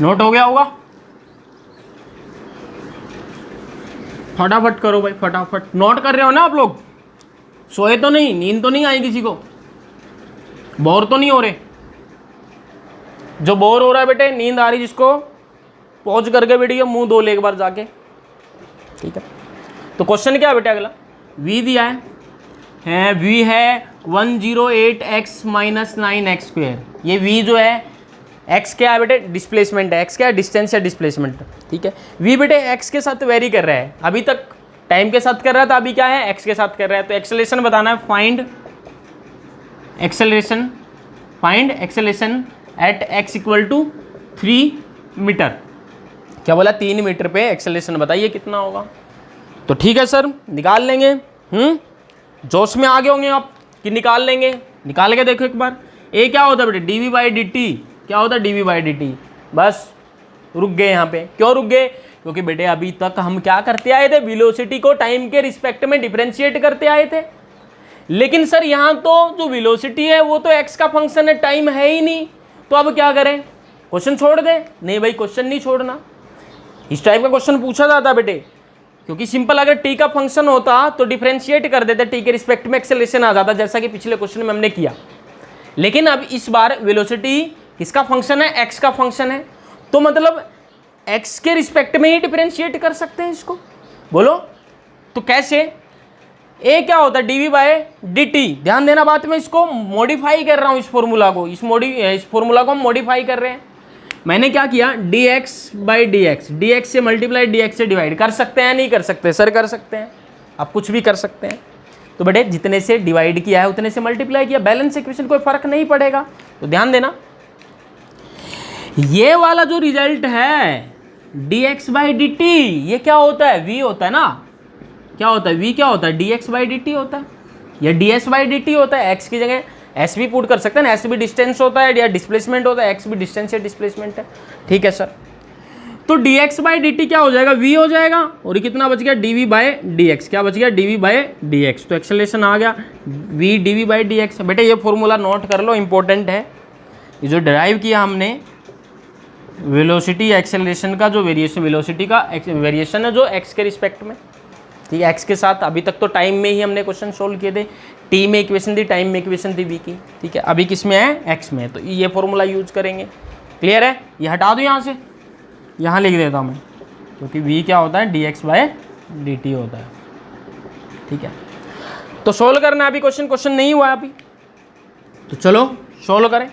नोट हो गया होगा? फटाफट करो भाई, फटाफट। नोट कर रहे हो ना आप लोग? सोए तो नहीं? नींद तो नहीं आई किसी को? बोर तो नहीं हो रहे? जो बोर हो रहा है बेटे, नींद आ रही जिसको, पहुंच करके बैठिए, मुंह धो ले एक बार जाके, ठीक है। तो क्वेश्चन क्या है बेटे? अगला v दिया है v है 108x माइनस 9x स्क्वायर। ये v जो है, x क्या है बेटे? डिस्प्लेसमेंट है। x क्या है? डिस्टेंस या डिस्प्लेसमेंट, ठीक है। v बेटे x के साथ वेरी कर रहा है, अभी तक टाइम के साथ कर रहा था, अभी क्या है? x के साथ कर रहा है। तो एक्सेलरेशन बताना है, find acceleration, find acceleration at x equal to 3 metre. क्या बोला? 3 मीटर पे एक्सेलरेशन बताइए कितना होगा। तो ठीक है सर, निकाल लेंगे। जोश में आगे होंगे आप कि निकाल लेंगे? निकाल के देखो एक बार। ए क्या होता है बेटे? D v by d t. क्या होता है? D v by d t. बस रुक गए यहाँ पे। क्यों रुक गए? क्योंकि बेटे अभी तक हम क्या करते आए थे? वेलोसिटी को टाइम के रिस्पेक्ट में डिफरेंशिएट करते आए थे। लेकिन सर यहाँ तो जो वेलोसिटी है वो तो एक्स का फंक्शन है, टाइम है ही नहीं, तो अब क्या करें? क्वेश्चन छोड़ दें? नहीं भाई, क्वेश्चन नहीं छोड़ना। इस टाइप का क्वेश्चन पूछा जाता बेटे, क्योंकि सिंपल अगर टी का फंक्शन होता तो डिफरेंशिएट कर देते, टी के रिस्पेक्ट में एक्सेलरेशन आ जाता, जैसा कि पिछले क्वेश्चन में हमने किया। लेकिन अब इस बार वेलोसिटी किसका फंक्शन है, एक्स का फंक्शन है, तो मतलब एक्स के रिस्पेक्ट में ही डिफरेंशिएट कर सकते हैं इसको। बोलो तो कैसे? ए क्या होता है, डीवी बाय डी टी। ध्यान देना बात में, इसको मॉडिफाई कर रहा हूं, इस फॉर्मूला को, इस फॉर्मूला को हम मॉडिफाई कर रहे हैं। मैंने क्या किया, D x by d x, D x से मल्टीप्लाई डी एक्स से डिवाइड। कर सकते हैं नहीं कर सकते सर? कर सकते हैं, आप कुछ भी कर सकते हैं। तो बेटे जितने से डिवाइड किया है उतने से मल्टीप्लाई किया, बैलेंस इक्वेशन, कोई फर्क नहीं पड़ेगा। तो ध्यान देना, ये वाला जो रिजल्ट है d x by d T, ये क्या होता है, वी होता है ना। क्या होता है, वी क्या होता है, d x by d t होता है, या D S by d t होता है। एक्स की जगह एस भी पुट कर सकते हैं ना, एस भी डिस्टेंस होता है या डिस्प्लेसमेंट होता है, एक्स भी डिस्टेंस या डिस्प्लेसमेंट है। ठीक है सर, तो D x by d t क्या हो जाएगा, वी हो जाएगा, और ये कितना बच गया, d v by d x. क्या बच गया, d v by d x. तो एक्सेलरेशन आ गया v d v by d x. बेटे ये फॉर्मूला नोट कर लो, इंपॉर्टेंट है। ये जो डिराइव किया हमने वेलोसिटी एक्सेलरेशन का, जो वेरिएशन, वेलोसिटी का वेरिएशन है जो एक्स के रिस्पेक्ट में, ठीक है, एक्स के साथ। अभी तक तो टाइम में ही हमने क्वेश्चन सोल्व किए थे, टी में इक्वेशन थी, टाइम में इक्वेशन थी वी की। ठीक है, अभी किस में है, एक्स में, तो ये फॉर्मूला यूज करेंगे। क्लियर है? ये हटा दो यहाँ से, यहाँ लिख देता हूँ मैं, क्योंकि वी क्या होता है, d x by d t होता है। ठीक है, तो सोल्व करना है अभी क्वेश्चन नहीं हुआ है अभी, तो चलो सोल्व करें।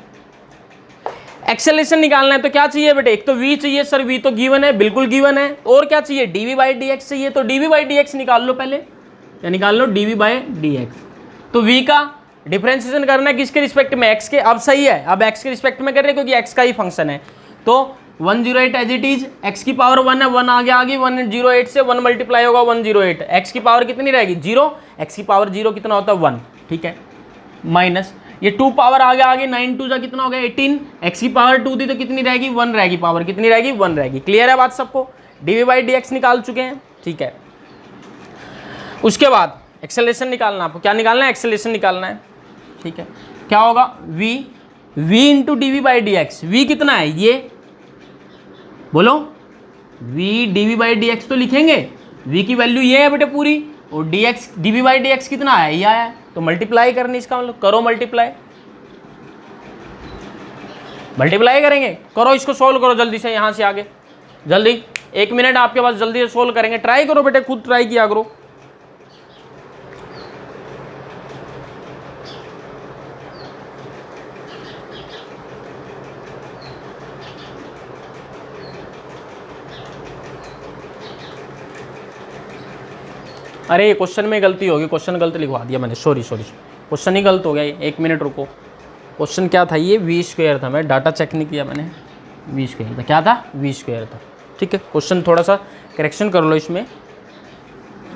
एक्सेलरेशन निकालना है तो क्या चाहिए बेटे, एक तो v चाहिए सर, v तो गिवन है, बिल्कुल गिवन है। और क्या चाहिए, dv बाई डी एक्स चाहिए, तो dv बाई डी एक्स निकाल लो पहले, या निकाल लो dv बाई डी एक्स। तो v का डिफरेंशिएशन करना है किसके रिस्पेक्ट में, x के। अब सही है, अब x के रिस्पेक्ट में कर रहे हैं क्योंकि x का ही फंक्शन है। तो 108 एज इट इज, x की पावर 1 है, 1 आगे आ गई, 108 से 1 मल्टीप्लाई होगा 108, x की पावर कितनी रहेगी 0, x की पावर 0 कितना होता है 1। ठीक है, माइनस ये 2 पावर आगे आगे, 9 2 जा कितना हो गया 18, x की पावर 2 थी तो कितनी रहेगी 1 रहेगी, पावर कितनी रहेगी 1 रहेगी। क्लियर है बात सबको? dv बाई डी एक्स निकाल चुके हैं। ठीक है, उसके बाद एक्सेलरेशन निकालना, आपको क्या निकालना है, एक्सेलरेशन निकालना है। ठीक है, क्या होगा, v into d v by d x. V कितना है ये बोलो, v dv by d x तो लिखेंगे, v की वैल्यू ये है बेटे पूरी, और dx dv by d x कितना है, ये आया है, तो मल्टीप्लाई करनी, इसका मतलब करो मल्टीप्लाई करेंगे, करो इसको सोल्व करो जल्दी से, यहाँ से आगे जल्दी, 1 मिनट आपके पास, जल्दी से सोल्व करेंगे। ट्राई करो बेटे, खुद ट्राई किया करो। अरे क्वेश्चन में गलती होगी, क्वेश्चन गलत लिखवा दिया मैंने, सॉरी क्वेश्चन ही गलत हो गया। 1 मिनट रुको, क्वेश्चन क्या था, ये वी स्क्वायर था, मैं डाटा चेक नहीं किया मैंने, वी स्क्वायर था, क्या था, वी स्क्वायर था। ठीक है, क्वेश्चन थोड़ा सा करेक्शन कर लो इसमें,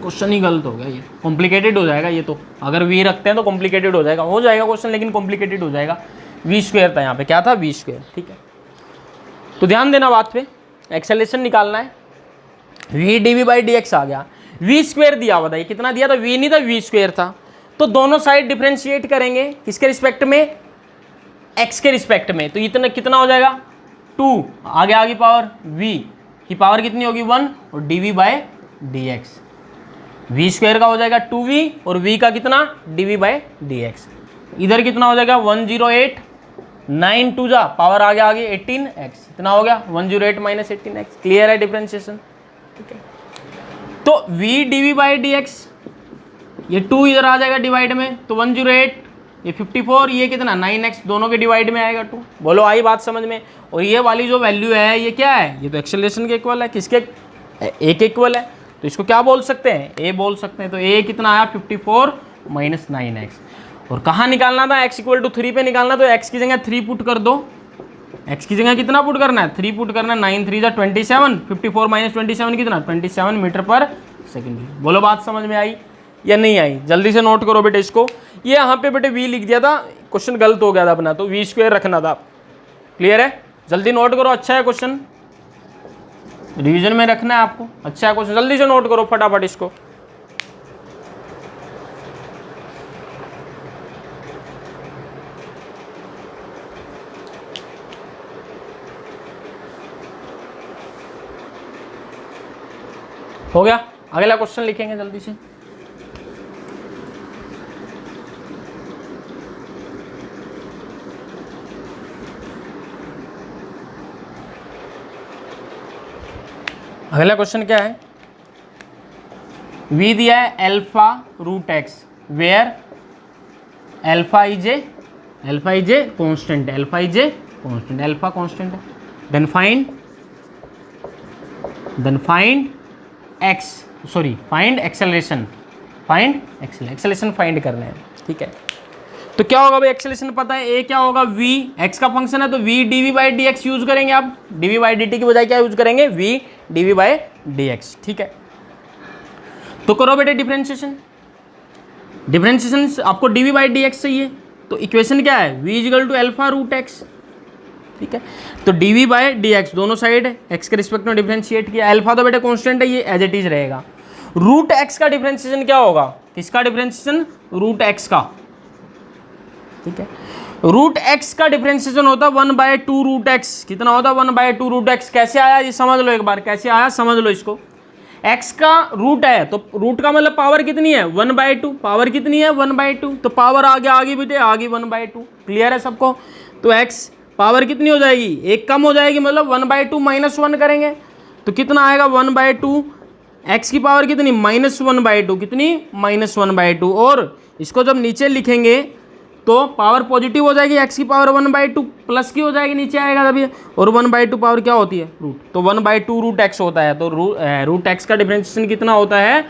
क्वेश्चन ही गलत हो गया, ये कॉम्प्लिकेटेड हो जाएगा। ये तो अगर वी रखते हैं तो कॉम्प्लिकेटेड हो जाएगा क्वेश्चन, लेकिन कॉम्प्लिकेटेड हो जाएगा। वी स्क्वायर था यहाँ पे, क्या था, वी स्क्वायर। ठीक है, तो ध्यान देना बात पे, एक्सेलरेशन निकालना है, v d v by d x आ गया, वी स्क्वायर दिया हुआ था, ये कितना दिया था, वी नहीं था, वी स्क्वायर था। तो दोनों साइड डिफरेंशिएट करेंगे, किसके रिस्पेक्ट में, एक्स के रिस्पेक्ट में। तो इतना कितना हो जाएगा 2, आगे आगे पावर v की पावर कितनी होगी 1, और d v by d x, v square का हो जाएगा 2v, और v का कितना, d v by d x. इधर कितना हो जाएगा 108, 9 2 जा पावर आगे आगे 18x, इतना हो गया 108 माइनस 18x। क्लियर है डिफरेंशिएशन? ठीक है, तो v dv by d x, ये 2 इधर आ जाएगा डिवाइड में, तो 108, ये 54, ये कितना 9x, दोनों के डिवाइड में आएगा 2। बोलो आई बात समझ में? और ये वाली जो वैल्यू है ये क्या है, ये तो एक्सेलरेशन के इक्वल है, किसके, a के इक्वल है, तो इसको क्या बोल सकते हैं, a बोल सकते हैं। तो a कितना आया 54 माइनस 9x, और कहाँ निकालना था, x इक्वल टू 3 पे निकालना, तो x की जगह 3 पुट कर दो, x की जगह कितना पुट करना है, 3 पुट करना है, 9 3 जा 27, 54 माइनस 27 कितना, 27 मीटर पर सेकेंड। बोलो बात समझ में आई या नहीं आई? जल्दी से नोट करो बेटे इसको, ये यहाँ पे बेटे v लिख दिया था, क्वेश्चन गलत हो गया था अपना, तो v स्क्वायर रखना था। क्लियर है? जल्दी नोट करो, अच्छा है क्वेश्चन, रिवीजन में रखना है आपको, अच्छा है क्वेश्चन, जल्दी से नोट करो फटाफट इसको। हो गया। अगला क्वेश्चन लिखेंगे जल्दी से। अगला क्वेश्चन क्या है, वी दिया है alpha root x where alpha is a constant, alpha is a constant, alpha constant है। Then find x, sorry find acceleration, acceleration find करना है, ठीक है। तो क्या होगा भाई, एक्सेलरेशन पता है, ए क्या होगा, वी एक्स का फंक्शन है तो v d v by d x use करेंगे आप, डीवी बाई डी टी की बजाय क्या यूज करेंगे, v d v by d x, ठीक है। तो करो बेटे डिफरेंशिएशन आपको डीवी बाई डी एक्स चाहिए, तो इक्वेशन क्या है, v is equal to alpha root x, ठीक है। तो डीवी बाई डी एक्स दोनों साइड एक्स के रिस्पेक्ट में डिफरेंशिएट किया, अल्फा तो बेटे कांस्टेंट है, ये एज इट इज रहेगा। रूट एक्स का डिफरेंशिएशन क्या होगा, किसका डिफरेंशिएशन, रूट एक्स का, ठीक है। रूट एक्स का डिफरेंशिएशन होता है 1/2 रूट एक्स, कितना होता है 1/2 रूट एक्स। कैसे आया ये समझ लो एक बार, कैसे आया समझ लो इसको। x का रूट है तो रूट का मतलब पावर कितनी है 1/2, पावर कितनी है 1/2, तो पावर आगे बेटे आगे 1/2, क्लियर है सबको। तो x पावर कितनी हो जाएगी, एक कम हो जाएगी, मतलब 1/2 -1 करेंगे तो कितना आएगा 1/2, x की पावर कितनी -1/2, कितनी -1/2, और इसको जब नीचे लिखेंगे तो पावर पॉजिटिव हो जाएगी, x की पावर 1/2 प्लस की हो जाएगी, नीचे आएगा तभी, और 1/2 पावर क्या होती है रूट, तो 1/2 रूट x होता है। तो रूट x का डिफरेंशिएशन कितना होता है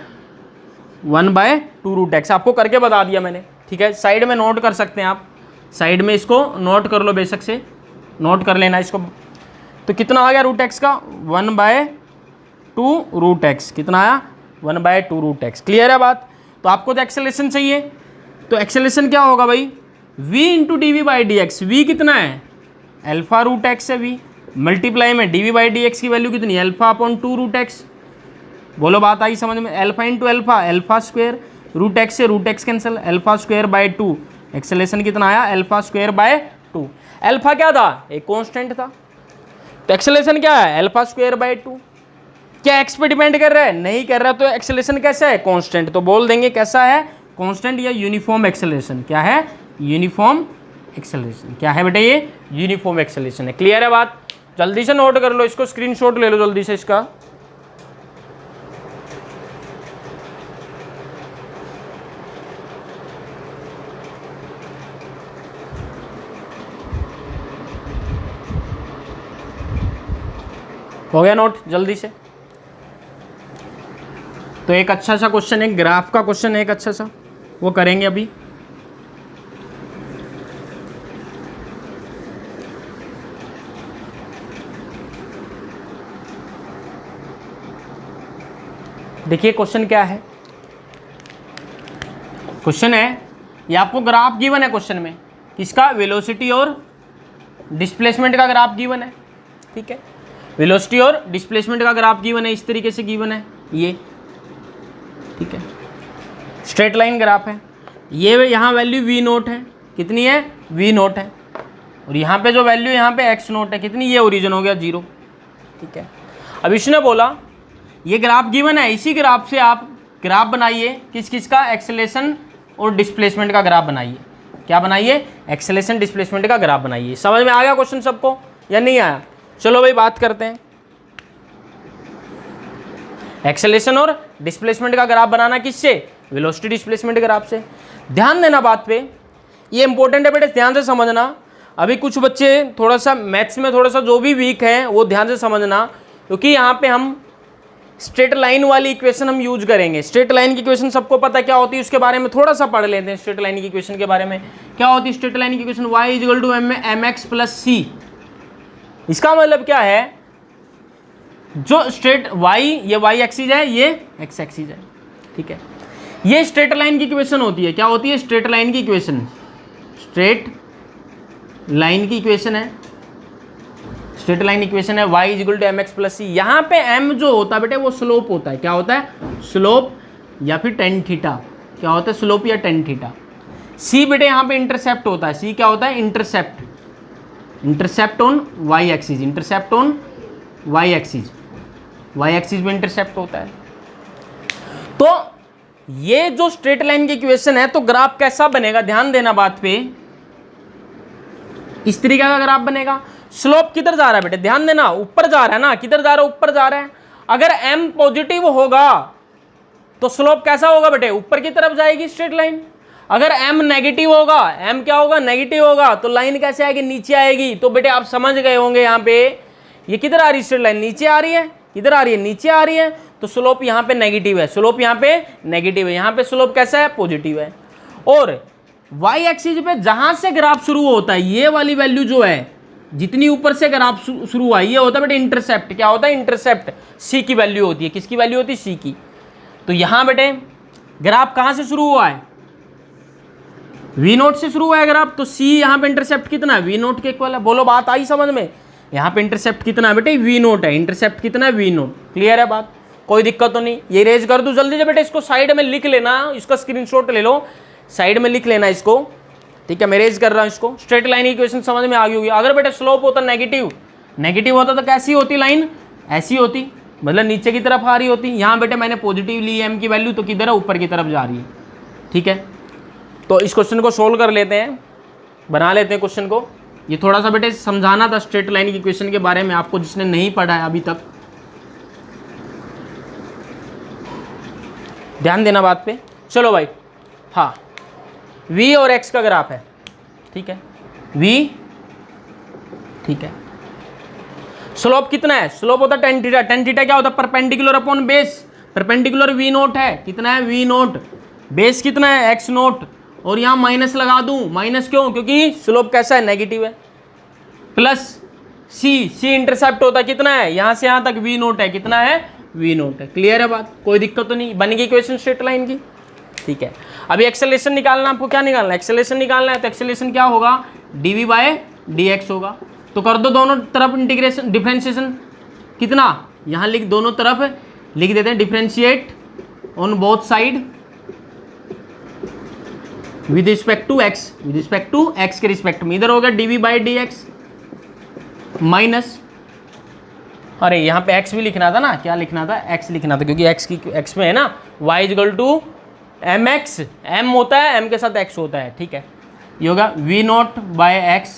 1/2 रूट x, आपको करके बता दिया मैंने, ठीक है। साइड में नोट कर सकते हैं आप, साइड में इसको नोट कर लो, बेशक से नोट कर लेना इसको। तो कितना आ गया रूट x का 1/2 रूट x, कितना आया 1/2 रूट x, क्लियर है बात। तो आपको तो एक्सेलरेशन चाहिए, तो एक्सेलरेशन क्या होगा भाई, v into d v by d x, v कितना है अल्फा रूट एक्स है v, मल्टीप्लाई में d v by d x की वैल्यू कितनी अल्फा अपॉन 2 रूट एक्स। बोलो बात आई समझ में, alpha into alpha, alpha square, root x से root x cancel, alpha square by 2, acceleration कितना आया अल्फा स्क्वायर बाय 2। अल्फा क्या था, एक कांस्टेंट था, तो एक्सेलरेशन क्या है अल्फा स्क्वायर बाय 2। क्या एक्स पे डिपेंड कर रहा है, नहीं कर रहा, तो एक्सेलरेशन कैसा है कांस्टेंट, तो बोल देंगे कैसा है कांस्टेंट या यूनिफॉर्म एक्सेलरेशन। क्या है यूनिफॉर्म एक्सेलरेशन, क्या है बेटा ये यूनिफॉर्म एक्सेलरेशन है, क्लियर है बात। जल्दी से नोट कर लो इसको, स्क्रीनशॉट ले लो जल्दी से इसका। हो गया नोट जल्दी से। तो एक अच्छा सा क्वेश्चन है, ग्राफ का क्वेश्चन है एक अच्छा सा, वो करेंगे अभी। देखिए क्वेश्चन क्या है, क्वेश्चन है ये आपको ग्राफ गिवन है क्वेश्चन में, किसका वेलोसिटी और डिस्प्लेसमेंट का ग्राफ गिवन है, ठीक है। वेलोसिटी और डिस्प्लेसमेंट का ग्राफ गिवन है, इस तरीके से गिवन है ये, ठीक है। स्ट्रेट लाइन ग्राफ है, ये यहाँ वैल्यू वी नोट है, कितनी है वी नोट है, और यहाँ पे जो वैल्यू यहाँ पे एक्स नोट है, कितनी, ये ओरिजिन हो गया 0, ठीक है। अब इसने बोला ये ग्राफ गिवन है, इसी ग्राफ से आप ग्राफ बनाइए, किस किस का, एक्सेलरेशन और डिस्प्लेसमेंट का ग्राफ बनाइए। क्या बनाइए, एक्सेलरेशन डिस्प्लेसमेंट का ग्राफ बनाइए। समझ में आ गया क्वेश्चन सबको या नहीं आया, चलो भाई बात करते हैं। एक्सेलरेशन और डिस्प्लेसमेंट का ग्राफ बनाना किससे, वेलोसिटी डिस्प्लेसमेंट ग्राफ से। ध्यान देना बात पे, ये इंपॉर्टेंट है बेटे, ध्यान से समझना। अभी कुछ बच्चे थोड़ा सा मैथ्स में थोड़ा सा जो भी वीक हैं वो ध्यान से समझना, क्योंकि यहाँ पे हम स्ट्रेट लाइन वाली इक्वेशन हम यूज करेंगे। स्ट्रेट लाइन की इक्वेशन सबको पता क्या होती है, उसके बारे में थोड़ा सा पढ़ लेते हैं। स्ट्रेट लाइन की इक्वेशन के बारे में क्या होती है, स्ट्रेट लाइन की equation y equal to m x plus c. इसका मतलब क्या है, जो स्ट्रेट y, ये y एक्सिस है, ये x एक्सिस है, ठीक है। ये स्ट्रेट लाइन की इक्वेशन होती है, क्या होती है स्ट्रेट लाइन की इक्वेशन, स्ट्रेट लाइन की इक्वेशन है, स्ट्रेट लाइन इक्वेशन है y equal to m x plus c. यहाँ पे m जो होता है बेटे वो स्लोप होता है, क्या होता है स्लोप या फिर टेन थीटा, क्या होता है स्लोप या टेन थीटा। c बेटे यहाँ पे इंटरसेप्ट होता है, c क्या होता है intercept, intercept on y axis, intercept on y axis, y axis में इंटरसेप्ट होता है, ये जो स्ट्रेट लाइन की इक्वेशन है तो ग्राफ कैसा बनेगा, ध्यान देना बात पे, इस तरीके का ग्राफ बनेगा। स्लोप किधर जा रहा है बेटे, ध्यान देना, ऊपर जा रहा है ना, किधर जा रहा है, ऊपर जा रहा है। अगर m पॉजिटिव होगा तो स्लोप कैसा होगा बेटे, ऊपर की तरफ जाएगी स्ट्रेट लाइन। अगर m नेगेटिव होगा, m क्या होगा, नेगेटिव होगा, तो लाइन कैसे आएगी, नीचे आएगी। तो बेटे आप समझ गए होंगे यहाँ पे ये किधर आ रही है स्ट्रेट लाइन, नीचे आ रही है, किधर आ रही है, नीचे आ रही है। तो स्लोप यहाँ पे नेगेटिव है, स्लोप यहाँ पे नेगेटिव है, यहाँ पे स्लोप कैसा है, पॉजिटिव है। और y एक्सिस पे जहां से ग्राफ शुरू होता है, ये वाली वैल्यू जो है, जितनी ऊपर से ग्राफ शुरू हुआ, ये होता है बेटे इंटरसेप्ट। क्या होता है, इंटरसेप्ट, c की वैल्यू होती है, किसकी वैल्यू होती है, c की। तो यहां बेटे ग्राफ कहां से शुरू हुआ है, v0 से शुरू हुआ है ग्राफ, तो c यहाँ पे इंटरसेप्ट कितना है, v0 के इक्वल है। बोलो बात आई समझ में, यहाँ पे इंटरसेप्ट कितना है बेटे, v0 है, इंटरसेप्ट कितना है, v0। क्लियर है बात, कोई दिक्कत तो नहीं। ये रेज कर दूं जल्दी से बेटे, इसको साइड में लिख लेना, इसका स्क्रीनशॉट ले लो, साइड में लिख लेना इसको, ठीक है। मैं रेज कर रहा हूं इसको, स्ट्रेट लाइन इक्वेशन समझ में आ गई होगी। अगर बेटे स्लोप होता नेगेटिव, नेगेटिव होता तो कैसी होती लाइन, ऐसी होती, मतलब नीचे की तरफ आ रही होती। यहाँ बेटे मैंने पॉजिटिव ली m की वैल्यू, तो किधर है, ऊपर की तरफ जा रही है, ठीक है। तो इस क्वेश्चन को सोल्व कर लेते हैं, बना लेते हैं क्वेश्चन को। ये थोड़ा सा बेटे समझाना था स्ट्रेट लाइन की इक्वेशन के बारे में आपको, जिसने नहीं पढ़ा है अभी तक, ध्यान देना बात पे। चलो भाई, हाँ, v और x का ग्राफ है, ठीक है, v, ठीक है। स्लोप कितना है, स्लोप होता है tan थीटा, tan थीटा क्या होता है, perpendicular upon base, perpendicular v0 है, कितना है, v0, बेस कितना है, x0, और यहाँ माइनस लगा दूं, माइनस क्यों, क्योंकि स्लोप कैसा है, नेगेटिव है, प्लस c इंटरसेप्ट होता है, कितना है, यहाँ से यहाँ तक v0 है, कितना है, v0 है। क्लियर है बात, कोई दिक्कत तो नहीं, बन गई इक्वेशन स्ट्रेट लाइन की, ठीक है। अभी एक्सेलरेशन निकालना, आपको क्या निकालना है, एक्सेलरेशन निकालना है। तो एक्सेलरेशन क्या होगा, dv बाय dx होगा। तो कर दो दोनों तरफ इंटीग्रेशन, डिफरेंशिएशन, कितना, यहाँ लिख, दोनों तरफ लिख देते हैं, differentiate on both side with respect to x, with respect to x के रिस्पेक्ट में। इधर होगा dv बाई dx माइनस, अरे यहाँ पे x भी लिखना था ना, क्या लिखना था, x लिखना था, क्योंकि x में है ना y is equal to mx, m होता है, m के साथ x होता है, ठीक है। ये होगा v0 by x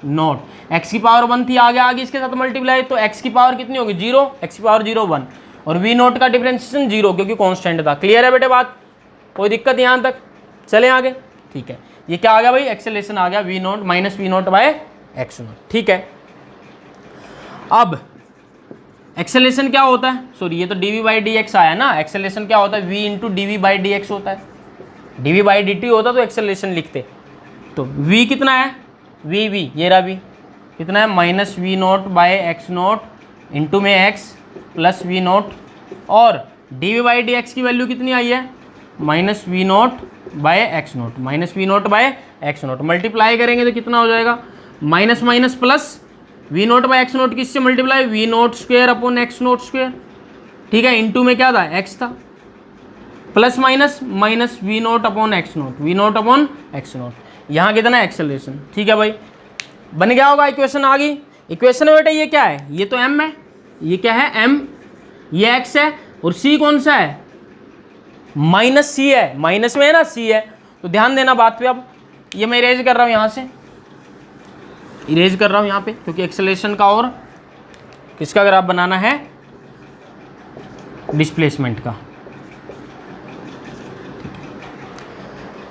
naught, x की पावर 1 थी, आगे आगे इसके साथ मल्टीप्लाई, तो x की पावर कितनी होगी, 0, x की पावर 0 1, और v0 का डिफरेंशिएशन 0, क्योंकि कांस्टेंट था। क्लियर है बेटे बात, कोई दिक्कत यहाँ तक, चलें आगे, ठीक है। ये क्या आ गया भाई, एक्सेलरेशन आ गया v0 minus v0 by x0, ठीक है। अब एक्सेलरेशन क्या होता है, सॉरी ये तो dv बाई dx आया ना, एक्सेलरेशन क्या होता है, v into dv by dx होता है, dv बाई dt होता तो एक्सेलरेशन लिखते। तो v कितना है, v ये रहा v कितना है, minus v0 by x0 into में x प्लस v0, और dv बाई dx की वैल्यू कितनी आई है, minus v0 by x0, minus v0 by x0, multiply करेंगे तो कितना हो जाएगा, minus minus plus, v0 by x0 किससे multiply, v0 square upon x0 square, ठीक है, इंटू में क्या था, x था, plus minus minus v0 upon x0, v0 upon x0, यहाँ कितना एक्सेलरेशन, ठीक है भाई, बन गया होगा, इक्वेशन आ गई। इक्वेशन में बेटा ये क्या है, ये तो m है, ये क्या है m, ये x है, और c कौन सा है, माइनस c है, माइनस में है ना c है। तो ध्यान देना बात पे। अब ये मैं इरेज कर रहा हूँ, यहाँ से इरेज कर रहा हूँ यहाँ पे, क्योंकि एक्सेलरेशन का और किसका ग्राफ बनाना है, डिस्प्लेसमेंट का।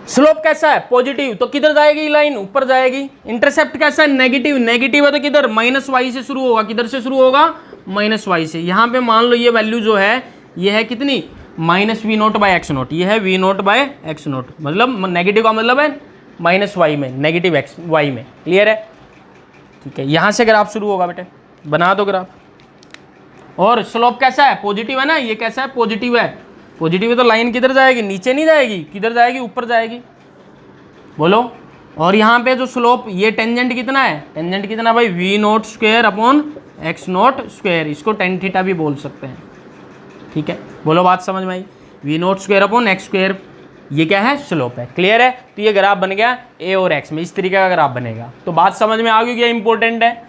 स्लोप कैसा है, पॉजिटिव, तो किधर जाएगी लाइन, ऊपर जाएगी। इंटरसेप्ट कैसा है, नेगेटिव, नेगेटिव है तो किधर, माइनस वाई से शुरू होगा, किधर से शुरू होगा, माइनस वाई से। यहाँ पे मान लो ये वैल्यू जो है ये है कितनी, माइनस v0 बाई x0, ये है v0 बाई x0, मतलब नेगेटिव का मतलब है माइनस वाई में, नेगेटिव x वाई में। क्लियर है, ठीक है। यहाँ से ग्राफ शुरू होगा बेटे, बना दो ग्राफ। और स्लोप कैसा है, पॉजिटिव है ना, ये कैसा है, पॉजिटिव है, पॉजिटिव है तो लाइन किधर जाएगी, नीचे नहीं जाएगी, किधर जाएगी, ऊपर जाएगी, बोलो। और यहाँ पे जो स्लोप, ये टेंजेंट कितना है, टेंजेंट कितना भाई, v0 square upon x0 square, इसको टेन थीटा भी बोल सकते हैं, ठीक है। बोलो बात समझ में आई, v0 square upon x square, ये क्या है, स्लोप है। क्लियर है, तो ये ग्राफ बन गया a और x में, इस तरीके का ग्राफ बनेगा। तो बात समझ में आ गई, क्या इंपॉर्टेंट है।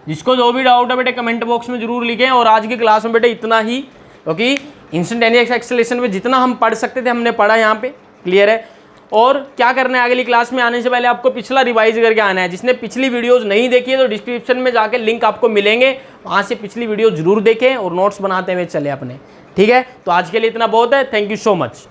जिसको जो भी डाउट है बेटे कमेंट बॉक्स में जरूर लिखें। और आज की क्लास में बेटे इतना ही, क्योंकि इंस्टेंटेनियस एक्सेलरेशन में जितना हम पढ़ सकते थे हमने पढ़ा यहाँ पे, क्लियर है। और क्या करना है, अगली क्लास में आने से पहले आपको पिछला रिवाइज करके आना है। जिसने पिछली वीडियोस नहीं देखी है तो डिस्क्रिप्शन में जाके लिंक आपको मिलेंगे, वहाँ से पिछली वीडियो जरूर देखें और नोट्स बनाते हुए चले अपने, ठीक है। तो आज के लिए इतना बहुत है, थैंक यू सो मच।